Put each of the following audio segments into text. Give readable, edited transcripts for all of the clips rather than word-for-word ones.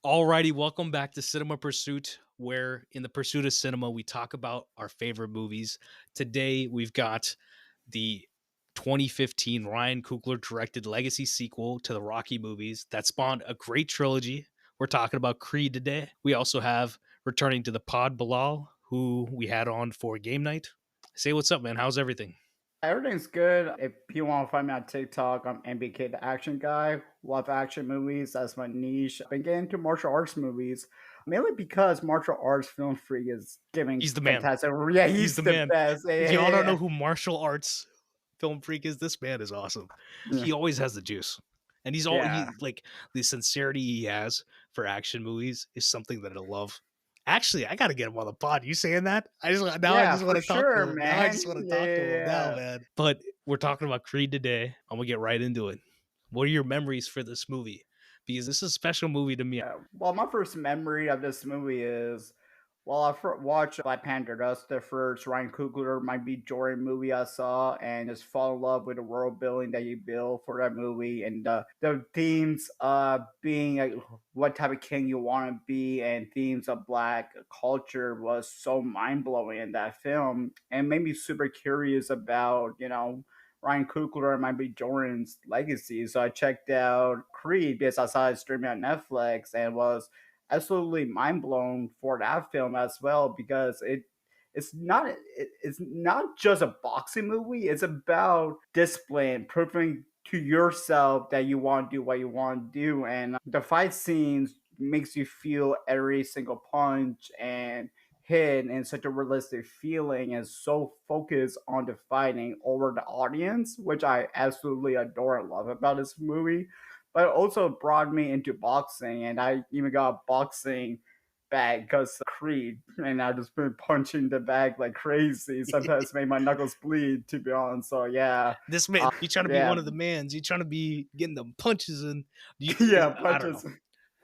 Alrighty, welcome back to Cinema Pursuit, where in the pursuit of cinema, we talk about our favorite movies. Today, we've got the 2015 Ryan Coogler directed legacy sequel to the Rocky movies that spawned a great trilogy. We're talking about Creed today. We also have returning to the pod Bilal, who we had on for game night. Say what's up, man. How's everything? Everything's good. If you want to find me on TikTok, I'm MBK the Action Guy. Love action movies. That's my niche. Been getting into martial arts movies mainly because martial arts film freak is giving He's the man. fantastic. Yeah, He's he's the the man. best. If Yeah, y'all don't know yeah, who martial arts film freak is, this man is awesome. yeah. He always has the juice. And Yeah. he like the sincerity he has for action movies is something that I love. Actually, I gotta get him on the pod. You saying that? I Yeah, just want for to talk to sure, him. Now I man. just want to Yeah, talk to him now, yeah, man. But we're talking about Creed today. I'm gonna get right into it. What are your memories for this movie? Because this is a special movie to me. Well, my first memory of this movie is, well, I watched Black Panther. That's the first Ryan Coogler, my B. Jordan movie I saw, and just fall in love with the world building that he built for that movie, and the themes being what type of king you want to be, and themes of Black culture was so mind blowing in that film, and made me super curious about Ryan Coogler and Michael B. Jordan's legacy. So I checked out Creed because I saw it streaming on Netflix and was absolutely mind blown for that film as well because it's not just a boxing movie. It's about discipline, proving to yourself that you want to do what you want to do, and the fight scenes makes you feel every single punch and hit in such a realistic feeling and so focused on the fighting over the audience, which I absolutely adore and love about this movie. But it also brought me into boxing, and I even got a boxing bag because Creed, and I just been punching the bag like crazy. Sometimes made my knuckles bleed, to be honest. So yeah, This man, you trying to be yeah, one of the mans. You trying to be getting them punches and yeah, I don't know. punches.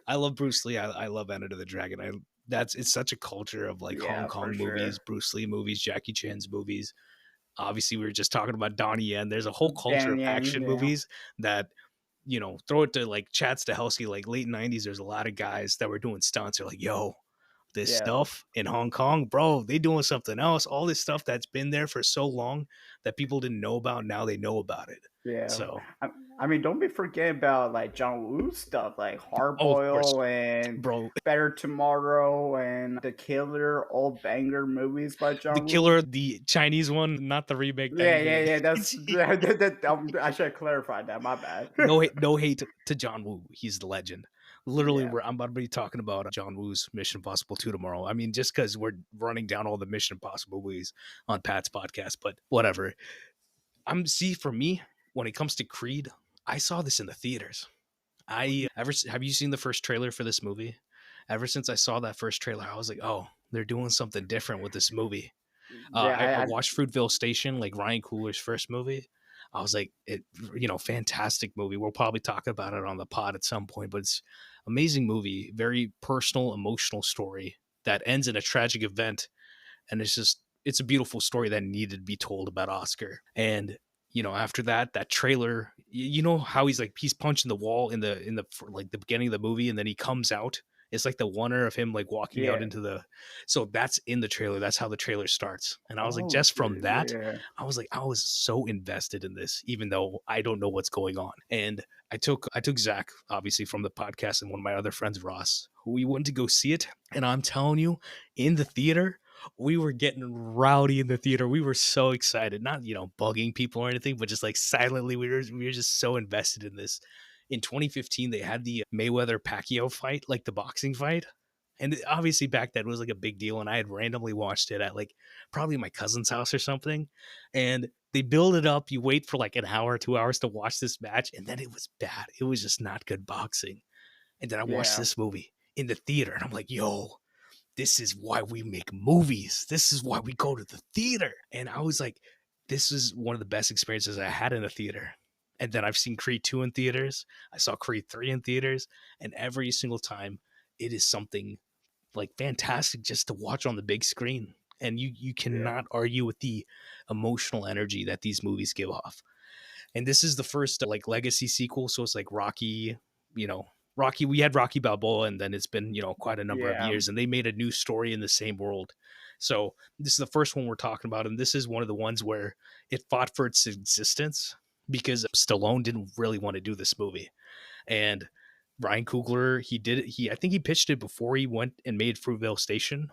I love Bruce Lee. I love Enter the Dragon. That's it's such a culture of like Hong Yeah, for Kong movies, sure. Bruce Lee movies, Jackie Chan's movies. Obviously, we were just talking about Donnie Yen. There's a whole culture Dan of Yang, action yeah, movies that throw it to like Chad Stahelski, like late '90s. There's a lot of guys that were doing stunts. They're like, "Yo, this yeah. stuff in Hong Kong, bro, they doing something else. All this stuff that's been there for so long that people didn't know about. Now they know about it." Yeah, So, I, I mean, don't be forgetting about like John Woo stuff, like Hard oh, of course, Boil and bro, Better Tomorrow and The Killer, all banger movies by the John Woo. killer, the Chinese one, not the remake that Yeah, he yeah, did. yeah. I should have clarified that. My bad. No hate to John Woo. He's the legend. Literally, Yeah, I'm about to be talking about John Woo's Mission Impossible 2 tomorrow. I mean, just because we're running down all the Mission Impossible movies on Pat's podcast, but whatever. See, for me, when it comes to Creed, I saw this in the theaters. Have you seen the first trailer for this movie? Ever since I saw that first trailer, I was like, oh, they're doing something different with this movie. yeah. I watched Fruitvale Station, like Ryan Coogler's first movie. I was like, fantastic movie. We'll probably talk about it on the pod at some point, but it's amazing movie, very personal, emotional story that ends in a tragic event, and it's a beautiful story that needed to be told about Oscar. And after that trailer, you know how he's punching the wall in the like the beginning of the movie, and then he comes out. It's like the wonder of him like walking out Yeah. into the. So that's in the trailer. That's how the trailer starts. And I was like, Oh, just from shit. that, Yeah. I was so invested in this, even though I don't know what's going on. And I took Zach obviously from the podcast and one of my other friends Ross, who we went to go see it. And I'm telling you, in the theater, we were getting rowdy in the theater. We were so excited, not bugging people or anything, but just like silently, we were just so invested in this. In 2015, they had the Mayweather Pacquiao fight, like the boxing fight, and obviously back then it was like a big deal. And I had randomly watched it at like probably my cousin's house or something, and they build it up. You wait for like an hour, 2 hours to watch this match, and then it was bad. It was just not good boxing. And then I watched Yeah. this movie in the theater, and I'm like, yo, this is why we make movies. This is why we go to the theater. And I was like, this is one of the best experiences I had in a theater. And then I've seen Creed 2 in theaters. I saw Creed 3 in theaters. And every single time, it is something like fantastic just to watch on the big screen. And you Yeah. cannot argue with the emotional energy that these movies give off. And this is the first like legacy sequel. So it's like Rocky, you know, Rocky, we had Rocky Balboa, and then it's been, quite a number of Yeah, years, and they made a new story in the same world. So this is the first one we're talking about, and this is one of the ones where it fought for its existence because Stallone didn't really want to do this movie. And Ryan Coogler, he did it. I think he pitched it before he went and made Fruitvale Station.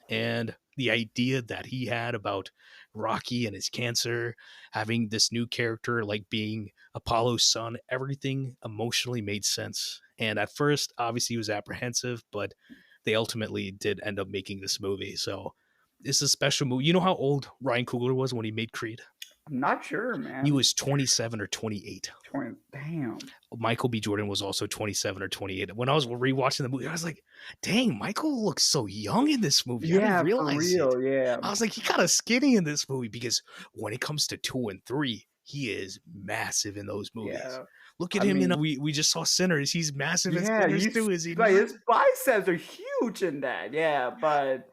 And the idea that he had about Rocky and his cancer, having this new character like being Apollo's son, everything emotionally made sense. And at first, obviously, he was apprehensive, but they ultimately did end up making this movie. So it's a special movie. You know how old Ryan Coogler was when he made Creed? I'm not sure, He man. was 27 or 28. 20, damn. Michael B. Jordan was also 27 or 28. When I was rewatching the movie, I was like, dang, Michael looks so young in this movie. I didn't Yeah, for realize it. real. Yeah, I was like, he kind of skinny in this movie because when it comes to 2 and 3, he is massive in those movies. yeah. Look at I him in mean, we just saw Sinners. He's massive in yeah, Sinners he's too, is he like not? his biceps are huge in that. Yeah, but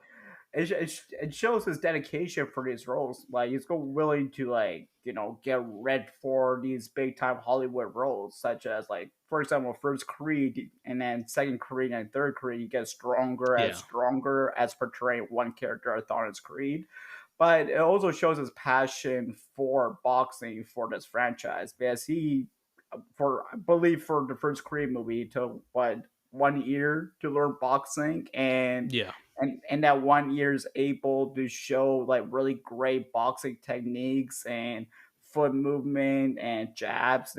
it shows his dedication for these roles. Like he's go willing to get read for these big time Hollywood roles, such as like for example, first Creed and then second Creed and third Creed. He gets Yeah. stronger as portraying one character. I thought as Creed. But it also shows his passion for boxing for this franchise because he, for I believe for the first Creed movie, he took what 1 year to learn boxing, Yeah. and that 1 year is able to show like really great boxing techniques and foot movement and jabs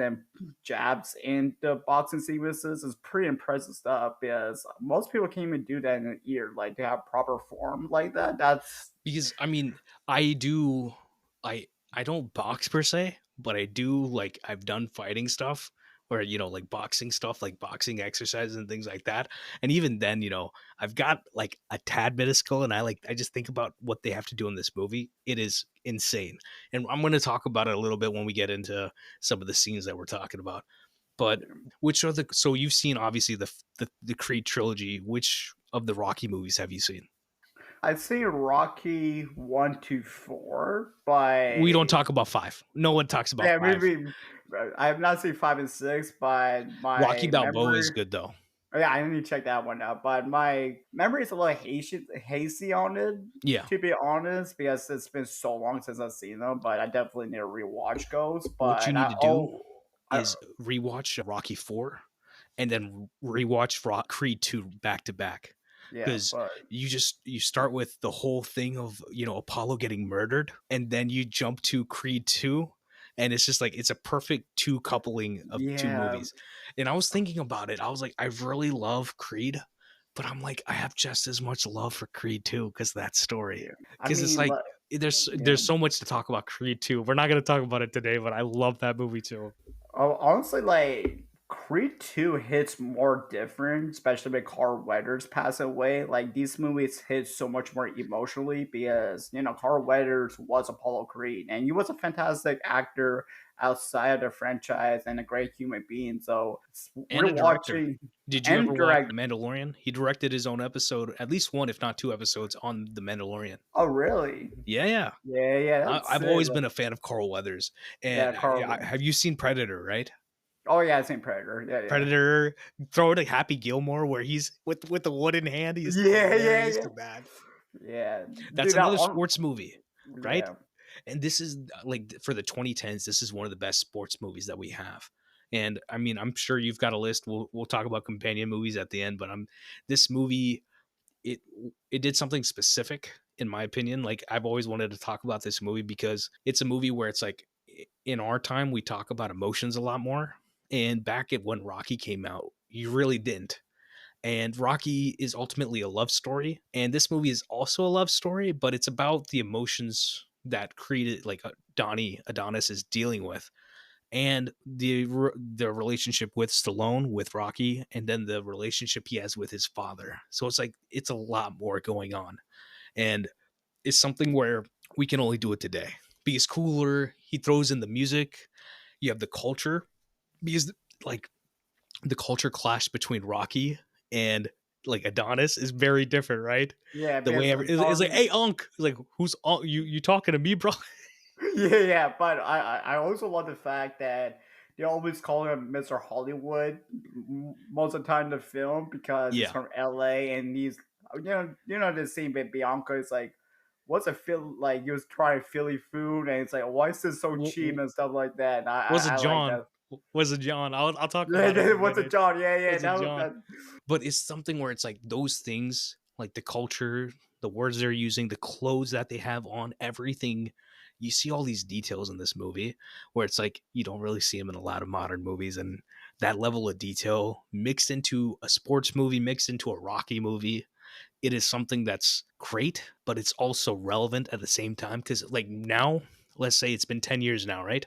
in the boxing sequences is pretty impressive stuff because most people can't even do that in a year like to have proper form like that. That's Because I mean, I do I don't box per se, but I do like I've done fighting stuff or like boxing stuff, like boxing exercises and things like that. And even then, I've got like a tad bit of skill and I just think about what they have to do in this movie. It is insane. And I'm going to talk about it a little bit when we get into some of the scenes that we're talking about. But which are the so you've seen obviously the Creed trilogy, which of the Rocky movies have you seen? I've seen Rocky 1 to 4, We don't but talk about 5. No one talks about yeah, 5. maybe I have not seen 5 and 6, but Rocky my Balboa is memory. good though. Oh, yeah, I need to check that one out. But my memory is a little hazy on it, Yeah. to be honest, because it's been so long since I've seen them. But I definitely need to rewatch those. What you But need to do I is rewatch Rocky 4 and then rewatch Creed 2 back to back. yeah, Because but you start with the whole thing of Apollo getting murdered, and then you jump to Creed 2, and it's just like it's a perfect two coupling of two yeah, movies. And I was thinking about it. I was like, I really love Creed, but I'm like, I have just as much love for Creed 2 because that story. yeah. I Because it's mean, like there's yeah. so much to talk about Creed 2. We're not gonna talk about it today, but I love that movie too. Oh, honestly, like Creed 2 hits more different, especially with Carl Weathers passing away. Like these movies hit so much more emotionally because Carl Weathers was Apollo Creed and he was a fantastic actor outside of the franchise and a great human being. So And we're a director. watching Did you ever and watch direct. The Mandalorian? He directed his own episode, at least one, if not two episodes on The Mandalorian. Oh, really? Yeah, yeah. Yeah, yeah, that's I've sick. always been a fan of Carl Weathers. Yeah, And Carl. have you seen Predator, right? Oh yeah, Saint Predator. Yeah, yeah, Predator, throw it to Happy Gilmore where he's with the wooden hand. He is yeah, yeah, hilarious yeah. to that. Yeah, That's dude. That another on. sports movie, right? Yeah. And this is like for the 2010s, this is one of the best sports movies that we have. And I mean, I'm sure you've got a list. We'll talk about companion movies at the end, but this movie it it did something specific in my opinion. Like I've always wanted to talk about this movie because it's a movie where it's like in our time we talk about emotions a lot more. And back at when Rocky came out, you really didn't. And Rocky is ultimately a love story, and this movie is also a love story, but it's about the emotions that created like Donnie Adonis is dealing with, and the relationship with Stallone with Rocky, and then the relationship he has with his father. So it's like it's a lot more going on, and it's something where we can only do it today because Cooler he throws in the music, you have the culture because like the culture clash between Rocky and like Adonis is very different, right? Yeah, The way because it's like, hey, Unc, like who's Unc? You talking to me, bro? yeah, yeah, but I also love the fact that they always call him Mr. Hollywood most of the time in the film because he's Yeah. from LA and he's the scene with Bianca is like, what's a feel like he was trying Philly food and it's like why is this so cheap and stuff like that. And Was it I like John? that. Was it John? I'll talk about it in a What's a minute. John? Yeah, yeah, Was it that was John? that. But it's something where it's like those things, like the culture, the words they're using, the clothes that they have on, everything. You see all these details in this movie where it's like you don't really see them in a lot of modern movies. And that level of detail mixed into a sports movie, mixed into a Rocky movie, it is something that's great, but it's also relevant at the same time. Because, like, now, let's say it's been 10 years now, right?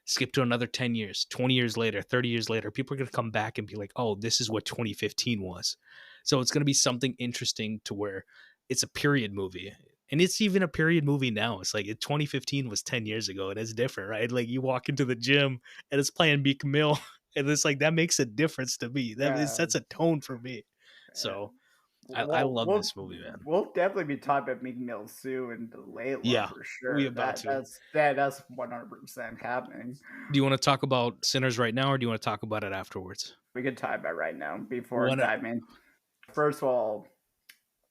Skip to another 10 years, 20 years later, 30 years later, people are going to come back and be like, oh, this is what 2015 was. So it's going to be something interesting to where it's a period movie. And it's even a period movie now. It's like 2015 was 10 years ago and it's different, right? Like you walk into the gym and it's playing Meek Mill and it's like that makes a difference to me. That it Yeah, sets a tone for me. yeah. So I Well, love this movie, man. we'll definitely be talking about Meek Mill Sue and Layla Yeah, for we sure. about to. That's 100% happening. Do you want to talk about Sinners right now or do you want to talk about it afterwards? We can talk about right now before What diving. First of all,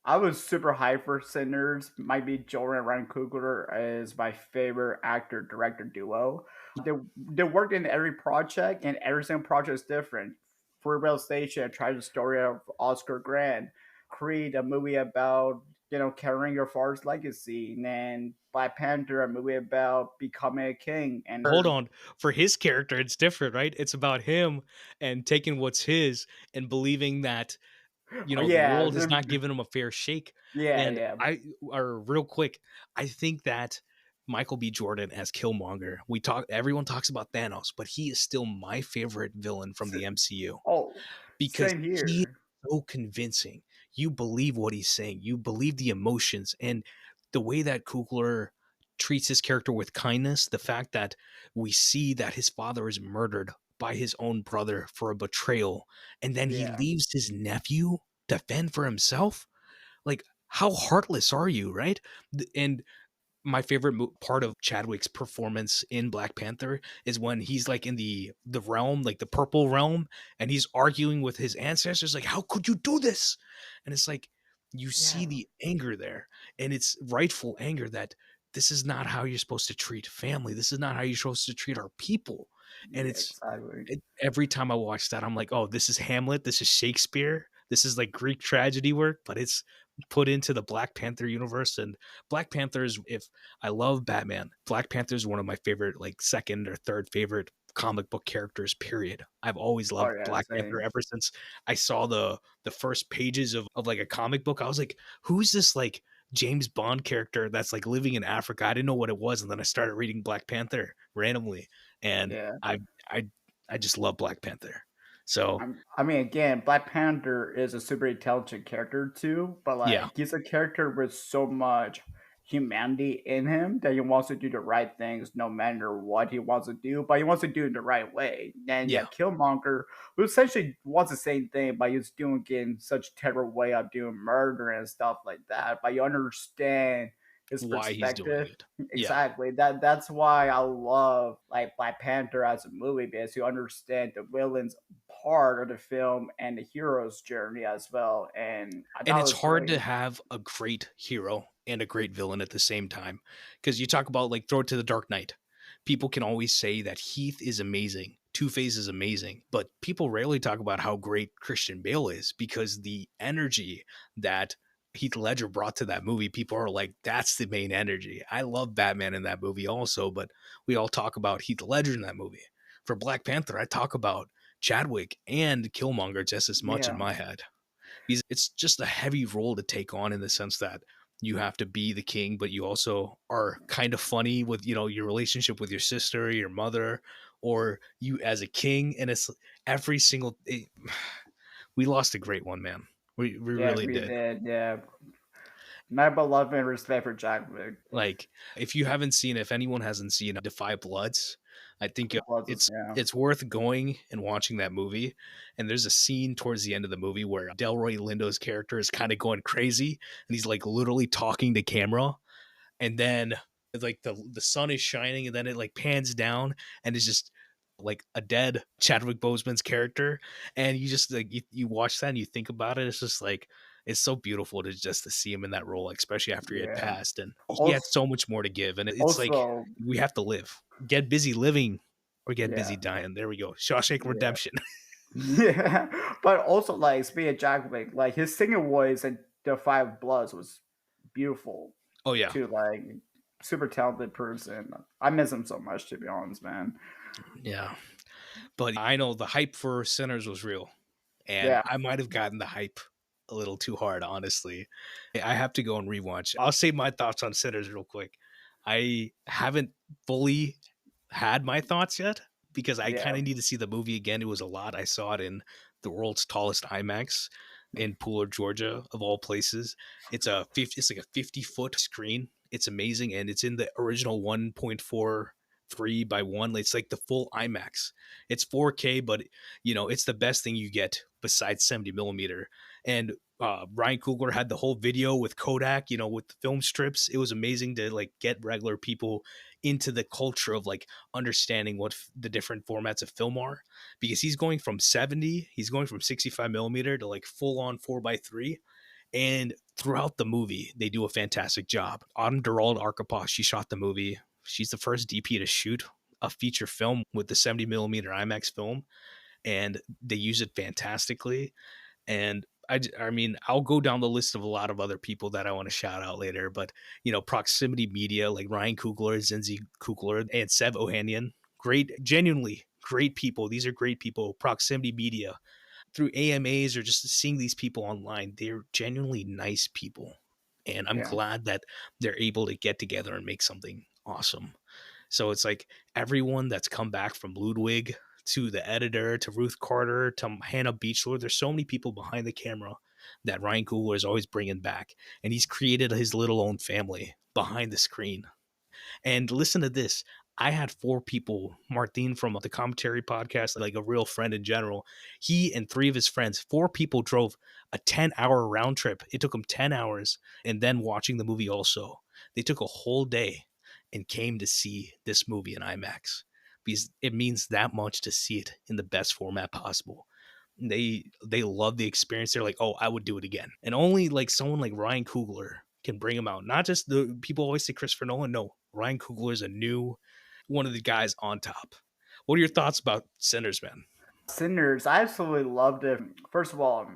I was super hyped for Sinners. Might be Joel and Ryan Coogler is my favorite actor director duo. They worked in every project, and every single project is different. For Rail Station, I tried the story of Oscar Grant. Creed, a movie about carrying your father's legacy, and then Black Panther, a movie about becoming a king. And hold on, for his character it's different, right? It's about him and taking what's his and believing that oh the yeah, world has not given him a fair shake. yeah, And yeah, I are real quick, I think that Michael B. Jordan as Killmonger, everyone talks about Thanos, but he is still my favorite villain from the MCU oh, because same he is here. so convincing. You believe what he's saying. You believe the emotions and the way that Kugler treats his character with kindness. The fact that we see that his father is murdered by his own brother for a betrayal, and then he Yeah, leaves his nephew to fend for himself. Like, how heartless are you, right? And my favorite part of Chadwick's performance in Black Panther is when he's like in the realm, like the purple realm, and he's arguing with his ancestors, like, "How could you do this?" And it's like you see yeah, the anger there, and it's rightful anger that this is not how you're supposed to treat family. This is not how you're supposed to treat our people. And yeah, exactly. every time I watch that, I'm like, "Oh, this is Hamlet. This is Shakespeare. This is like Greek tragedy work, but it's put into the Black Panther universe." And Black Panthers, if I love Batman, Black Panther is one of my favorite, like second or third favorite comic book characters. Period. I've always Oh loved yeah, Black Panther same. ever since I saw the first pages of like a comic book. I was like, who's this like James Bond character that's like living in Africa? I didn't know what it was, and then I started reading Black Panther randomly, and Yeah. I I just love Black Panther. So I mean, again, Black Panther is a super intelligent character too, but yeah, like he's a character with so much humanity in him that he wants to do the right things no matter what he wants to do, but he wants to do it the right way. And yeah, yeah. Killmonger, who essentially wants the same thing, but he's doing it in such terrible way of doing murder and stuff like that. But you understand his Why he's doing perspective. it? Yeah. Exactly. That's why I love like Black Panther as a movie because you understand the villain's part of the film and the hero's journey as well. And I And thought it it's was hard to really have a great hero and a great villain at the same time. Because you talk about like throw it to the Dark Knight. People can always say that Heath is amazing, Two-Face is amazing, but people rarely talk about how great Christian Bale is because the energy that Heath Ledger brought to that movie, people are like, that's the main energy. I love Batman in that movie also, but we all talk about Heath Ledger in that movie. For Black Panther, I talk about Chadwick and Killmonger just as much in yeah. my head. It's just a heavy role to take on in the sense that you have to be the king, but you also are kind of funny with your relationship with your sister, your mother, or you as a king. And it's every single. We lost a great one, man. We Yeah, really we did. did. Yeah. My beloved and respect for Jack Vick. Like, if you haven't seen, if anyone hasn't seen Defy Bloods, I think Was yeah. it's worth going and watching that movie. And there's a scene towards the end of the movie where Delroy Lindo's character is kind of going crazy, and he's like literally talking to camera, and then like the sun is shining, and then it like pans down, and it's just like a dead Chadwick Boseman's character, and you just like you watch that and you think about it. It's just like it's so beautiful to just to see him in that role, like, especially after he had Yeah. passed, and he had Also, so much more to give. And it's like also, we have to live, get busy living, or get yeah, busy dying. There we go, Shawshank yeah. Redemption. Yeah, but also like speaking of Jack, like his singing voice in The Five Bloods was beautiful Oh yeah, too. Like super talented person. I miss him so much, to be honest, man. yeah. But I know the hype for Sinners was real, and Yeah, I might have gotten the hype a little too hard, honestly. I have to go and rewatch. I'll say my thoughts on Sinners real quick. I haven't fully had my thoughts yet because I yeah, kind of need to see the movie again. It was a lot. I saw it in the world's tallest IMAX in Pooler, Georgia, of all places. It's like a 50-foot screen. It's amazing, and it's in the original 1.43 by 1. It's like the full IMAX. It's 4K, but it's the best thing you get besides 70 millimeter. And Ryan Coogler had the whole video with Kodak, with the film strips. It was amazing to like get regular people into the culture of like understanding what the different formats of film are, because he's going from 65 millimeter to like full on 4:3. And throughout the movie, they do a fantastic job. Autumn Durald Arkapaw, she shot the movie. She's the first DP to shoot a feature film with the 70 millimeter IMAX film, and they use it fantastically. And I mean, I'll go down the list of a lot of other people that I want to shout out later, but Proximity Media, like Ryan Coogler, Zinzi Coogler, and Sev Ohanian, great, genuinely great people. These are great people. Proximity Media, through AMAs or just seeing these people online, they're genuinely nice people, and I'm yeah, glad that they're able to get together and make something awesome. So it's like everyone that's come back, from Ludwig to the editor to Ruth Carter to Hannah Beachler. There's so many people behind the camera that Ryan Coogler is always bringing back, and he's created his little own family behind the screen. And listen to this. I had 4 people, Martin from the commentary podcast, like a real friend in general. He and 3 of his friends, 4 people drove a 10-hour round trip. It took them 10 hours. And then watching the movie also. They took a whole day and came to see this movie in IMAX because it means that much to see it in the best format possible. They love the experience. They're like, oh, I would do it again. And only like someone like Ryan Coogler can bring them out. Not just the people always say Christopher Nolan. No, Ryan Coogler is a new one of the guys on top. What are your thoughts about Sinners, man? Sinners. I absolutely loved it. First of all,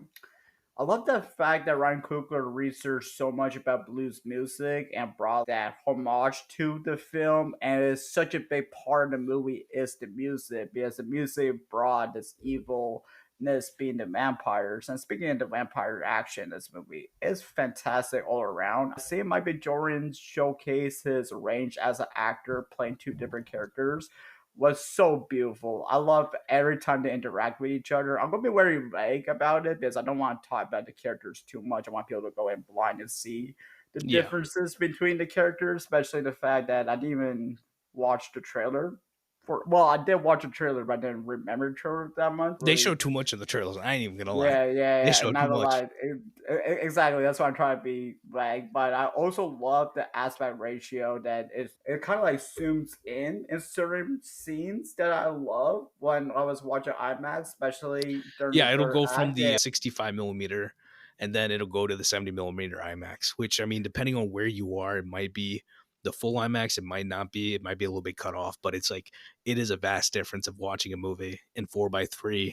I love the fact that Ryan Coogler researched so much about blues music and brought that homage to the film. And it's such a big part of the movie is the music, because the music brought this evilness being the vampires. And speaking of the vampire action, this movie is fantastic all around. Seeing Michael Jordan showcase his range as an actor playing 2 different characters was so beautiful. I love every time they interact with each other. I'm gonna be very vague about it because I don't want to talk about the characters too much. I want people to go in blind and see the Yeah, differences between the characters, especially the fact that I didn't even watch the trailer for. Well, I did watch the trailer, but I didn't remember the trailer that much. they Really, showed too much in the trailers. I ain't even gonna lie. They yeah. showed Not too gonna much. lie, exactly. That's why I'm trying to be vague. But I also love the aspect ratio that it kind of like zooms in certain scenes that I love when I was watching IMAX, especially during the Yeah, it'll third go from act. the Yeah, 65 millimeter, and then it'll go to the 70 millimeter IMAX, which I mean, depending on where you are, it might be the full IMAX, it might not be, it might be a little bit cut off, but it's like it is a vast difference of watching a movie in 4:3,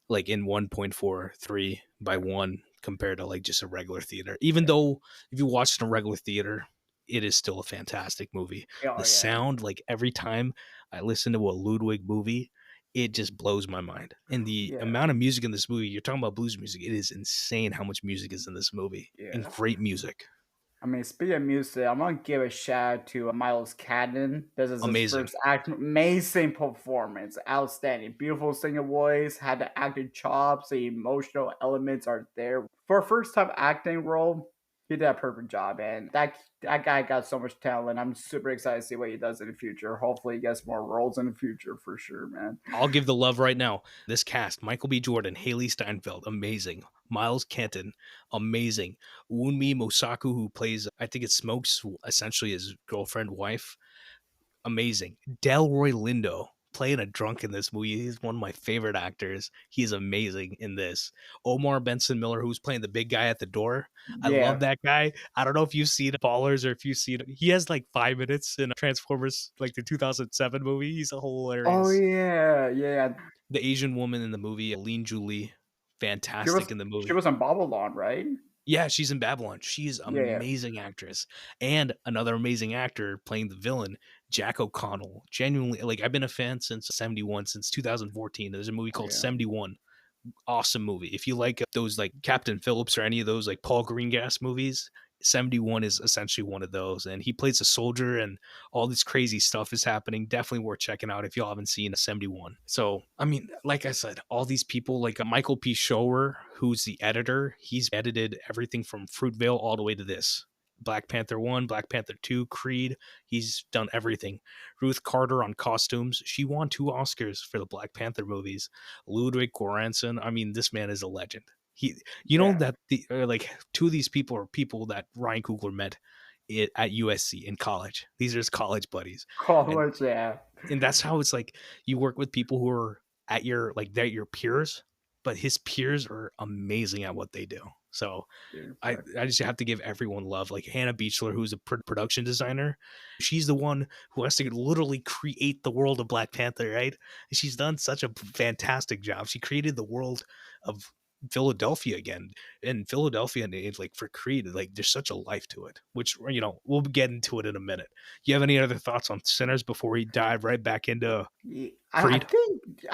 like in 1.43 by 1, compared to like just a regular theater. Even though if you watch it in a regular theater, it is still a fantastic movie. oh The yeah, sound, like every time I listen to a Ludwig movie, it just blows my mind. And the yeah, amount of music in this movie, you're talking about blues music, it is insane how much music is in this movie. And yeah. great music. I mean, speaking of music, I'm gonna give a shout out to Miles Cadden. This is his Amazing. first act, amazing performance, outstanding, beautiful singing voice, had the acting chops, the emotional elements are there. For a first time acting role, he did a perfect job, and that guy got so much talent. I'm super excited to see what he does in the future. Hopefully, he gets more roles in the future for sure, man. I'll give the love right now. This cast: Michael B. Jordan, Haley Steinfeld, amazing. Miles Kenton, amazing. Wunmi Mosaku, who plays, I think it's Smokes, essentially his girlfriend, wife, amazing. Delroy Lindo playing a drunk in this movie. He's one of my favorite actors. He's amazing in this. Omar Benson Miller, who's playing the big guy at the door. I love Yeah. that guy. I don't know if you've seen Ballers or if you've seen. He has like 5 minutes in Transformers, like the 2007 movie. He's Oh hilarious. yeah, yeah. The Asian woman in the movie, Aline Julie, She was fantastic in the she movie. was on Babylon, right? Yeah, she's in Babylon. She's Yeah, yeah. amazing actress. And another amazing actor playing the villain, Jack O'Connell. Genuinely, like I've been a fan since 71, since 2014. There's a movie called Yeah. 71. Awesome movie. If you like those like Captain Phillips or any of those like Paul Greengrass movies, 71 is essentially one of those. And he plays a soldier and all this crazy stuff is happening. Definitely worth checking out if y'all haven't seen a 71. So, I mean, like I said, all these people like Michael P. Shower, who's the editor, he's edited everything from Fruitvale all the way to this. Black Panther 1, Black Panther 2, Creed. He's done everything. Ruth Carter on costumes. She won 2 Oscars for the Black Panther movies. Ludwig Göransson. I mean, this man is a legend. He, you know Yeah. that the like 2 of these people are people that Ryan Coogler met at USC in college. These are his college buddies, and College, yeah. that's how it's like you work with people who are at your like they're your peers, but his peers are amazing at what they do. So Dude, I just have to give everyone love. Like Hannah Beachler, who's a production designer, she's the one who has to literally create the world of Black Panther, right? And she's done such a fantastic job. She created the world of Philadelphia again, and Philadelphia, and like for Creed, like there's such a life to it. Which we'll get into it in a minute. You have any other thoughts on Sinners before we dive right back into I Creed?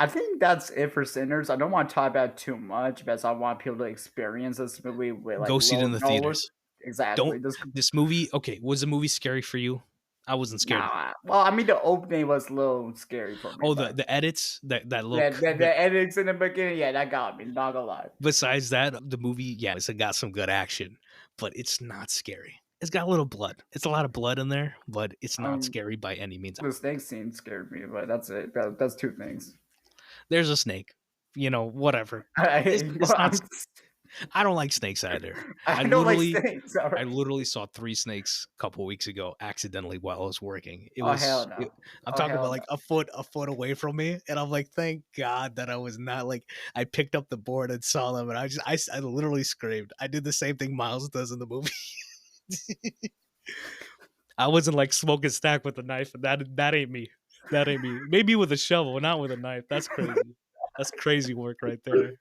think that's it for Sinners. I don't want to talk about it too much because I want people to experience this movie with like Go see it low in the knowledge. theaters. Exactly. Don't this movie. Okay, was the movie scary for you? I wasn't scared. Nah. Well, I mean, the opening was a little scary for me, Oh, but the edits that yeah, look the that edits in the beginning, yeah, that got me. Not gonna lie. besides that, the movie, yeah, it's got some good action, but it's not scary. It's got a little blood. It's a lot of blood in there, but it's not Um, scary by any means. the snake scene scared me, but that's it. That's two things. There's a snake, whatever. It's not. I'm, I don't like snakes either. I I don't like literally, snakes. I Alright. literally saw 3 snakes a couple weeks ago accidentally while I was working. Oh hell no. I'm Oh talking about hell like no. a foot away from me, and I'm like, thank God that I was not like. I picked up the board and saw them, and I literally screamed. I did the same thing Miles does in the movie. I wasn't like smoking stack with a knife. That ain't me. That ain't me. Maybe with a shovel, not with a knife. That's crazy. That's crazy work right there.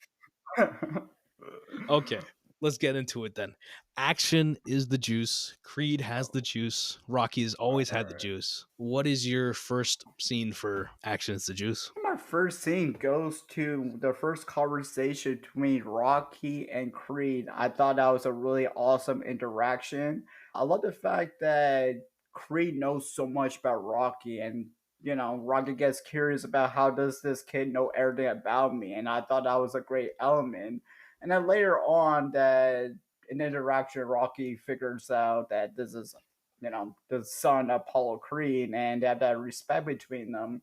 Okay, let's get into it then. Action is the juice. Creed has the juice. Rocky has always had the Alright. juice. What is your first scene for Action is the Juice? My first scene goes to the first conversation between Rocky and Creed. I thought that was a really awesome interaction. I love the fact that Creed knows so much about Rocky, and Rocky gets curious about how does this kid know everything about me, and I thought that was a great element. And then later on, that in interaction, Rocky figures out that this is the son of Apollo Creed, and they have that respect between them.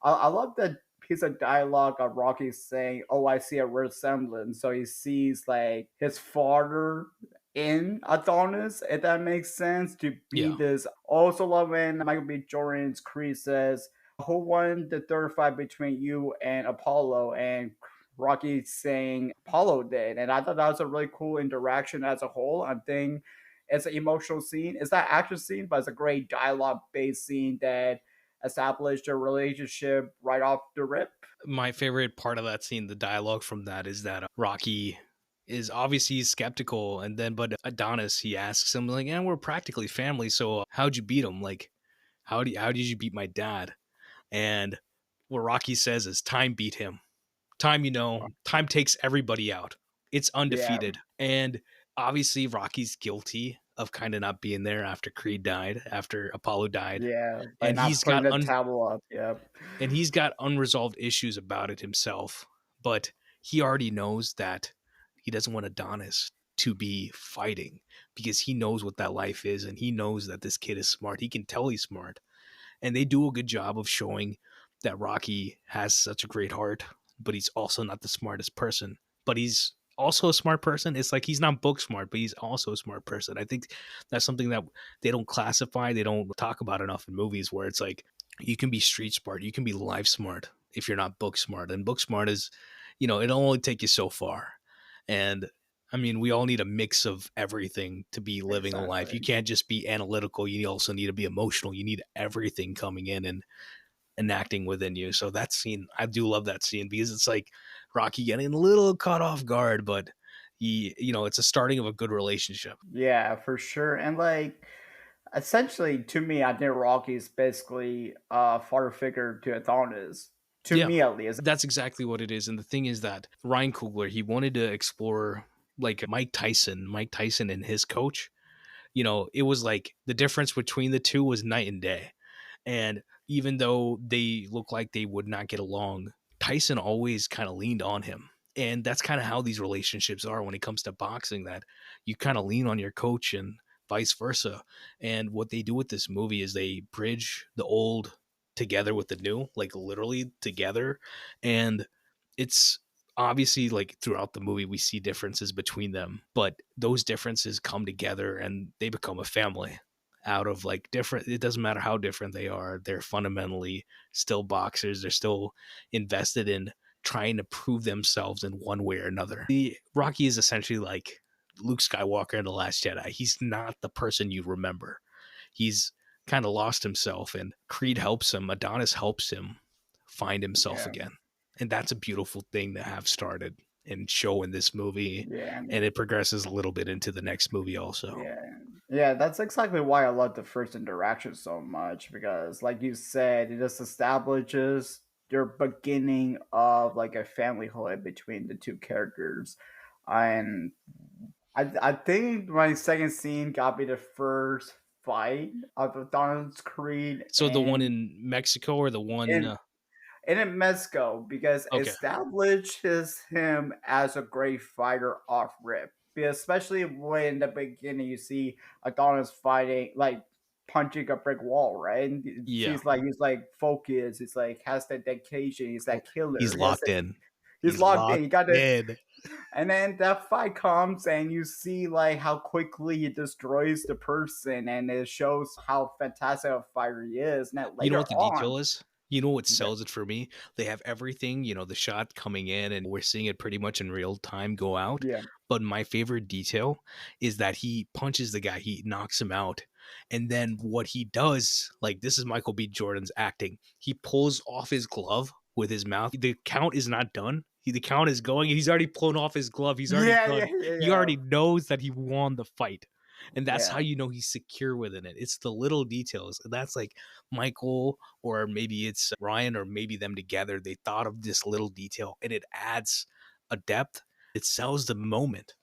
I love that piece of dialogue of Rocky saying, "Oh, I see a resemblance." So he sees like his father in Adonis, if that makes sense, to be Yeah, this. Also love when Michael B. Jordan's Creed says, "Who won the third fight between you and Apollo?" And Rocky saying Apollo did, and I thought that was a really cool interaction as a whole. I think it's an emotional scene. It's that action scene, but it's a great dialogue based scene that established a relationship right off the rip. my favorite part of that scene, the dialogue from that, is that Rocky is obviously skeptical, and then but Adonis he asks him like, "Yeah, we're practically family, so how'd you beat him? Like, how did you beat my dad?" And what Rocky says is, "Time beat him. Time takes everybody out. It's Yeah, undefeated." And obviously Rocky's guilty of kind of not being there after Creed died, after Apollo died. yeah, by And not putting the towel up. Yep. he's got unresolved issues about it himself, but he already knows that he doesn't want Adonis to be fighting because he knows what that life is, and he knows that this kid is smart. He can tell he's smart, and they do a good job of showing that Rocky has such a great heart, but he's also not the smartest person. But he's also a smart person. It's like he's not book smart, but he's also a smart person. I think that's something that they don't classify, they don't talk about enough in movies, where it's like You can be street smart, you can be life smart if you're not book smart. And book smart is, it'll only take you so far. And I mean, we all need a mix of everything to be living a life. You Exactly. can't just be analytical. You also need to be emotional. You need everything coming in and enacting within you. So that scene, I do love that scene because it's like Rocky getting a little caught off guard, but it's a starting of a good relationship. Yeah, for sure. And like essentially to me, I think Rocky's basically a father figure to Adonis. To Yeah, me at least. that's exactly what it is. And the thing is that Ryan Coogler, he wanted to explore like Mike Tyson and his coach. It was like the difference between the two was night and day. And even though they look like they would not get along, Tyson always kind of leaned on him. And that's kind of how these relationships are when it comes to boxing, that you kind of lean on your coach and vice versa. And what they do with this movie is they bridge the old together with the new, like literally together. And it's obviously like throughout the movie we see differences between them, but those differences come together and they become a family out of like different, it doesn't matter how different they are, they're fundamentally still boxers. They're still invested in trying to prove themselves in one way or another. The Rocky is essentially like Luke Skywalker in The Last Jedi. He's not the person you remember. He's kind of lost himself, and Creed helps him, Adonis helps him find himself Yeah. again. And that's a beautiful thing to have started and show in this movie. Yeah. And it progresses a little bit into the next movie also. Yeah. Yeah, that's exactly why I love the first interaction so much because like you said, it just establishes your beginning of like a familyhood between the two characters. And I think my second scene got me the first fight of Adonis Creed So the one in Mexico or the one in and in Mezco because okay. establishes him as a great fighter off rip. Because especially when in the beginning you see Adonis fighting like punching a brick wall, right? And it Yeah. seems like he's like focused, he's like has that dedication, he's Oh, that he's killer. He has locked that, in. he's He's locked in. locked You got to in. and then that fight comes and you see like how quickly it destroys the person and it shows how fantastic a fighter he is. And then You know later what the on, detail is? You know what yeah, sells it for me? They have everything, the shot coming in and we're seeing it pretty much in real time go out. yeah. But my favorite detail is that he punches the guy, he knocks him out. And then what he does, like this is Michael B. Jordan's acting. He pulls off his glove with his mouth. The count is not done. The count is going. He's already blown off his glove. He's already Yeah, yeah, done. yeah, He yeah. already knows that he won the fight. And that's how Yeah. you know he's secure within it. It's the little details. And that's like Michael, or maybe it's Ryan, or maybe them together. They thought of this little detail and it adds a depth. It sells the moment.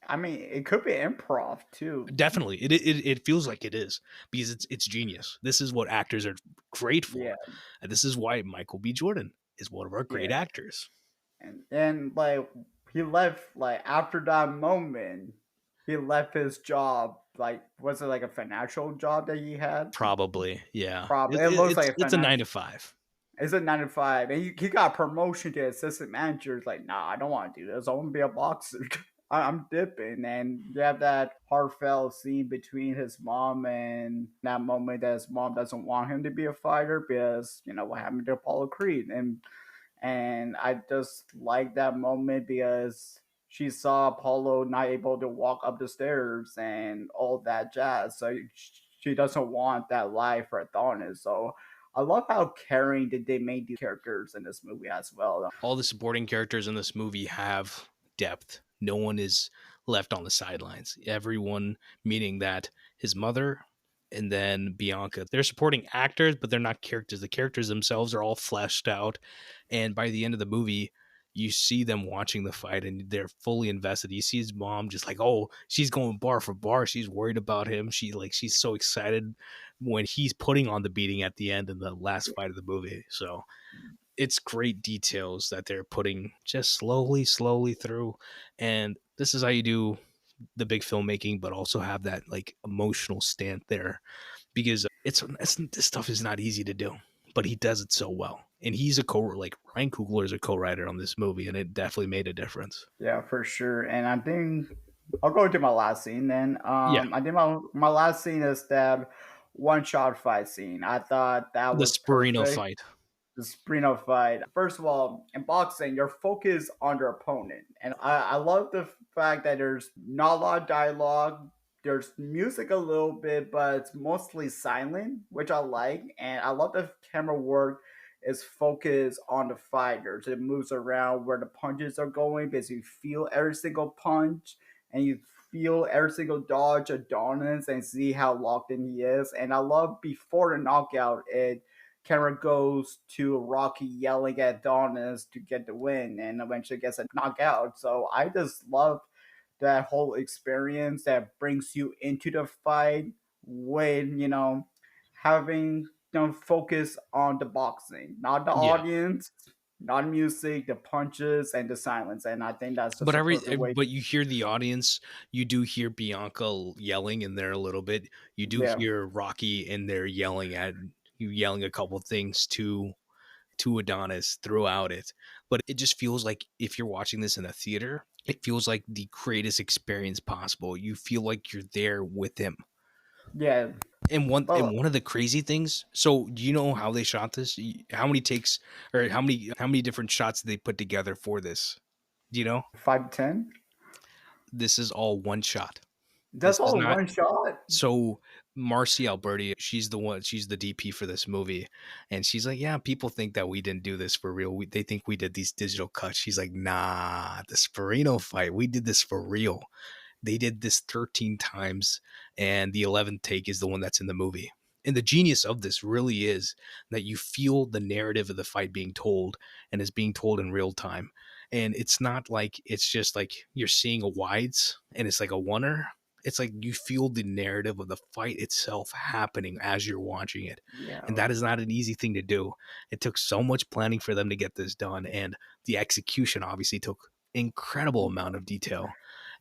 I mean, it could be improv too. Definitely. It feels like it is because it's genius. This is what actors are great Yeah, for. And this is why Michael B. Jordan is one of our great yeah. actors. And like he left like after that moment, he left his job. Like was it like a financial job that he had? Probably. Yeah. Probably. It looks like a It's a nine financial. to five. It's a 9 to 5, and he got promotion to assistant manager. It's like, nah, I don't want to do this. I want to be a boxer. I'm dipping, and you have that heartfelt scene between his mom and that moment that his mom doesn't want him to be a fighter because you know what happened to Apollo Creed, and I just like that moment because she saw Apollo not able to walk up the stairs and all that jazz. So she doesn't want that life for Adonis. So I love how caring that they made these characters in this movie as well. All the supporting characters in this movie have depth. No one is left on the sidelines. Everyone, meaning that his mother and then Bianca, they're supporting actors, but they're not characters. The characters themselves are all fleshed out. And by the end of the movie, you see them watching the fight and they're fully invested. You see his mom just like, oh, she's going bar for bar. She's worried about him. She's so excited when he's putting on the beating at the end in the last fight of the movie. So it's great details that they're putting just slowly through. And this is how you do the big filmmaking, but also have that like emotional stand there because this stuff is not easy to do, but he does it so well. And he's a like Ryan Coogler is a co-writer on this movie, and it definitely made a difference. Yeah, for sure. And I think I'll go to my last scene then. Yeah, I think my last scene is that one shot fight scene. I thought that The was Sparino perfect. fight. The Sprino fight. First of all, in boxing, you're focused on your opponent. And I love the fact that there's not a lot of dialogue. There's music a little bit, but it's mostly silent, which I like. And I love the camera work is focused on the fighters. It moves around where the punches are going because you feel every single punch and you feel every single dodge Adonis and see how locked in he is. And I love before the knockout, it camera goes to Rocky yelling at Adonis to get the win and eventually gets a knockout. So I just love that whole experience that brings you into the fight when, having focus on the boxing, not the Yeah. audience, not music, the punches and the silence. And I think that's just a perfect way. But you hear the audience, you do hear Bianca yelling in there a little bit. You do Yeah. hear Rocky in there yelling a couple things to Adonis throughout it. But it just feels like if you're watching this in a theater, it feels like the greatest experience possible. You feel like you're there with him. Yeah. And Well, one of the crazy things, so do you know how they shot this? How many takes or how many different shots did they put together for this? Do you know? 5 to 10. This is all one shot. This That's is all not one shot. so Marcy Alberti, she's the DP for this movie. And she's like, yeah, people think that we didn't do this for real. They think we did these digital cuts. She's like, nah, the Sparino fight, we did this for real. They did this 13 times, and the 11th take is the one that's in the movie. And the genius of this really is that you feel the narrative of the fight being told and is being told in real time. And it's not like it's just like you're seeing a wides and it's like a oneer. It's like you feel the narrative of the fight itself happening as you're watching it. And Yeah. that is not an easy thing to do. It took so much planning for them to get this done. And the execution obviously took incredible amount of detail.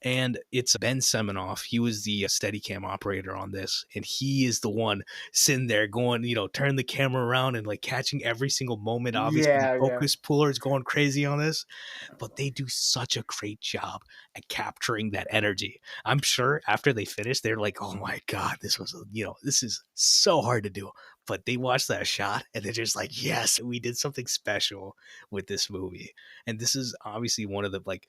And it's Ben Seminoff. He was the Steadicam operator on this, and he is the one sitting there going, turn the camera around and like catching every single moment. Obviously, the Yeah, yeah. focus puller is going crazy on this, but they do such a great job at capturing that energy. I'm sure after they finish, they're like, "Oh my god, this is so hard to do." But they watch that shot and they're just like, "Yes, we did something special with this movie." And this is obviously one of the like